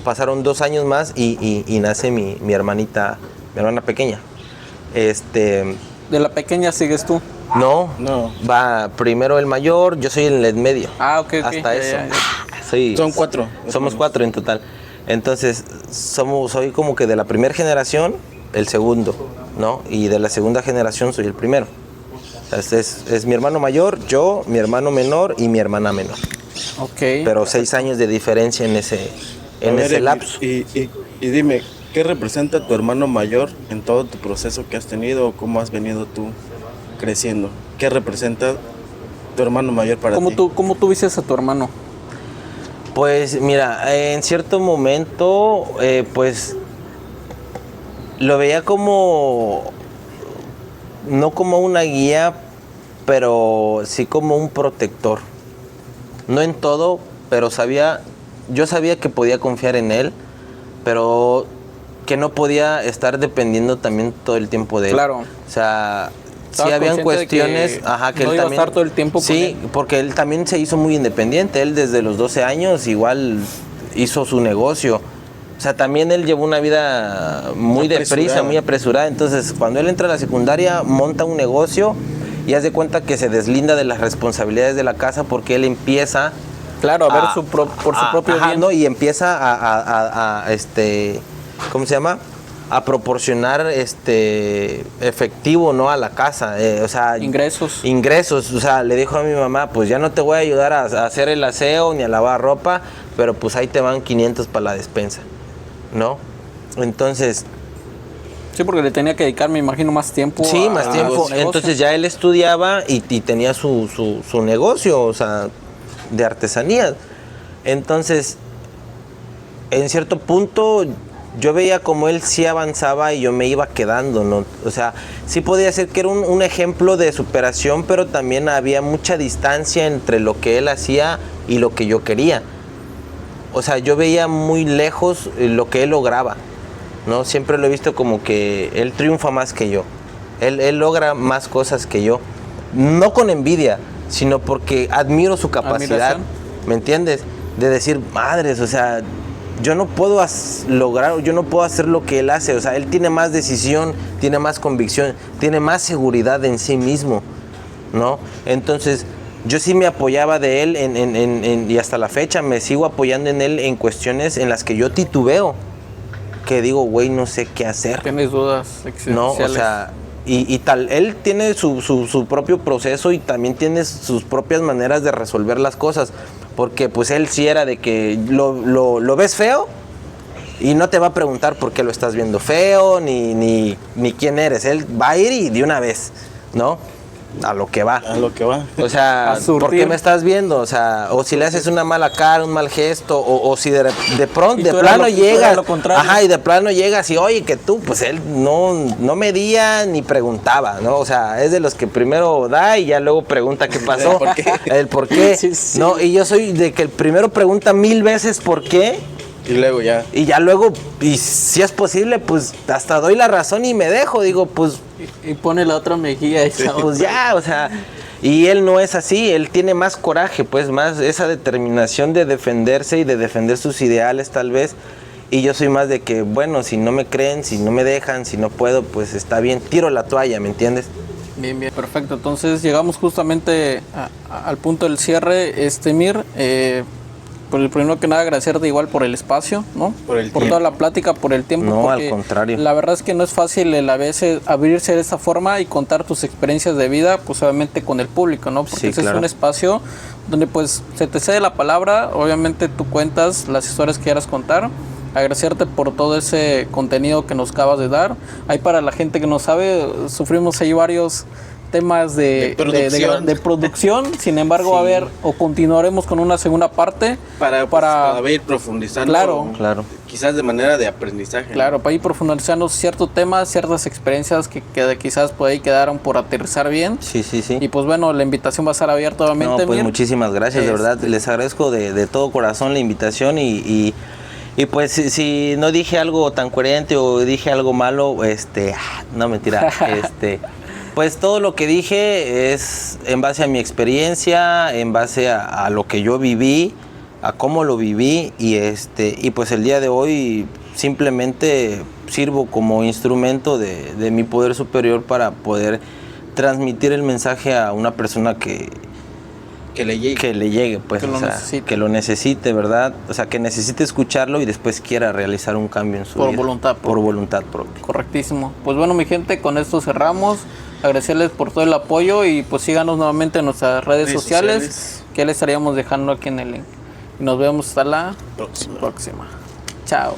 pasaron 2 años más y nace mi hermanita, mi hermana pequeña. ¿De la pequeña sigues tú? No, va primero el mayor, yo soy el medio. Ok. Hasta eso. Son 4. Somos 4 en total. Entonces, soy como que de la primera generación, el segundo, ¿no? Y de la segunda generación soy el primero. O sea, es mi hermano mayor, yo, mi hermano menor y mi hermana menor. Ok. Pero 6 años de diferencia en ese lapso. Y dime, ¿qué representa tu hermano mayor en todo tu proceso que has tenido o cómo has venido tú creciendo? ¿Qué representa tu hermano mayor para ti? ¿Cómo tú viste a tu hermano? Pues mira, en cierto momento, pues lo veía como, no como una guía, pero sí como un protector. No en todo, pero yo sabía que podía confiar en él, pero que no podía estar dependiendo también todo el tiempo de él. Claro. O sea, sí habían cuestiones, que él también a estar todo el tiempo con él. Porque él también se hizo muy independiente. Él desde los 12 años igual hizo su negocio. O sea, también él llevó una vida muy deprisa, muy apresurada. Entonces, cuando él entra a la secundaria, monta un negocio y haz de cuenta que se deslinda de las responsabilidades de la casa porque él empieza... Claro, a ver por su propio bien. ¿no? Y empieza a ¿cómo se llama? A proporcionar efectivo, ¿no? A la casa, o sea, ingresos, o sea, le dijo a mi mamá, pues ya no te voy a ayudar a hacer el aseo ni a lavar ropa, pero pues ahí te van 500 para la despensa, ¿no? Entonces, sí, porque le tenía que dedicar, me imagino, más tiempo. Sí, más tiempo. Entonces ya él estudiaba y tenía su negocio, o sea, de artesanías. Entonces, en cierto punto yo veía como él sí avanzaba y yo me iba quedando, ¿no? O sea, sí podía ser que era un ejemplo de superación, pero también había mucha distancia entre lo que él hacía y lo que yo quería. O sea, yo veía muy lejos lo que él lograba, ¿no? Siempre lo he visto como que él triunfa más que yo. Él logra más cosas que yo. No con envidia, sino porque admiro su capacidad. Admiración. ¿Me entiendes? De decir, madres, o sea, yo no puedo lograr, yo no puedo hacer lo que él hace. O sea, él tiene más decisión, tiene más convicción, tiene más seguridad en sí mismo, ¿no? Entonces, yo sí me apoyaba de él y hasta la fecha me sigo apoyando en él en cuestiones en las que yo titubeo. Que digo, güey, no sé qué hacer. Tienes dudas existenciales. No, o sea, y tal, él tiene su propio proceso y también tiene sus propias maneras de resolver las cosas. Porque pues él sí era de que lo ves feo y no te va a preguntar por qué lo estás viendo feo, ni quién eres. Él va a ir y de una vez, ¿no? A lo que va. A lo que va. O sea, A surtir. ¿por qué me estás viendo? O sea, o si le haces una mala cara, un mal gesto, o si de pronto, Y de tú eras plano lo- y tú eras llegas. lo contrario. Ajá, y de plano llegas y oye, que tú, pues él no medía ni preguntaba, ¿no? O sea, es de los que primero da y ya luego pregunta qué pasó. ¿Por qué? El por qué. Sí, sí. No, y yo soy de que el primero pregunta 1000 veces por qué. Y luego ya. Y ya luego, y si es posible, pues hasta doy la razón y me dejo. Digo, pues Y pone la otra mejilla. pues ya, o sea, y él no es así, él tiene más coraje, pues más esa determinación de defenderse y de defender sus ideales tal vez, y yo soy más de que, bueno, si no me creen, si no me dejan, si no puedo, pues está bien, tiro la toalla, ¿me entiendes? Bien, bien, perfecto. Entonces llegamos justamente al punto del cierre, Mir. Pues primero que nada agradecerte igual por el espacio, ¿no? Por el tiempo. toda la plática, por el tiempo. No, porque al contrario. La verdad es que no es fácil a veces abrirse de esta forma y contar tus experiencias de vida, pues obviamente con el público, ¿no? Porque Sí, ese claro. es un espacio donde pues se te cede la palabra, obviamente tú cuentas las historias que quieras contar. Agradecerte por todo ese contenido que nos acabas de dar. Ahí para la gente que no sabe, sufrimos ahí varios temas De producción. de producción. Sin embargo, Sí. a ver, o continuaremos con una segunda parte Para ir profundizando. Claro. Quizás de manera de aprendizaje. Claro, para ir profundizando ciertos temas, ciertas experiencias que quizás por ahí quedaron por aterrizar bien. Sí. Y pues bueno, la invitación va a estar abierta obviamente. No, pues Mir. muchísimas gracias, de verdad, les agradezco de todo corazón la invitación y pues si no dije algo tan coherente o dije algo malo, no mentira, pues todo lo que dije es en base a mi experiencia, en base a lo que yo viví, a cómo lo viví y pues el día de hoy simplemente sirvo como instrumento de mi poder superior para poder transmitir el mensaje a una persona que le llegue. pues, Que lo o sea, necesite. que lo necesite, ¿verdad? O sea, que necesite escucharlo y después quiera realizar un cambio en su Por vida. voluntad Por voluntad propia. Correctísimo. Pues bueno, mi gente, con esto cerramos. Agradecerles por todo el apoyo y pues síganos nuevamente en nuestras redes sociales, que les estaríamos dejando aquí en el link. Y nos vemos hasta la Próxima. próxima. Chao.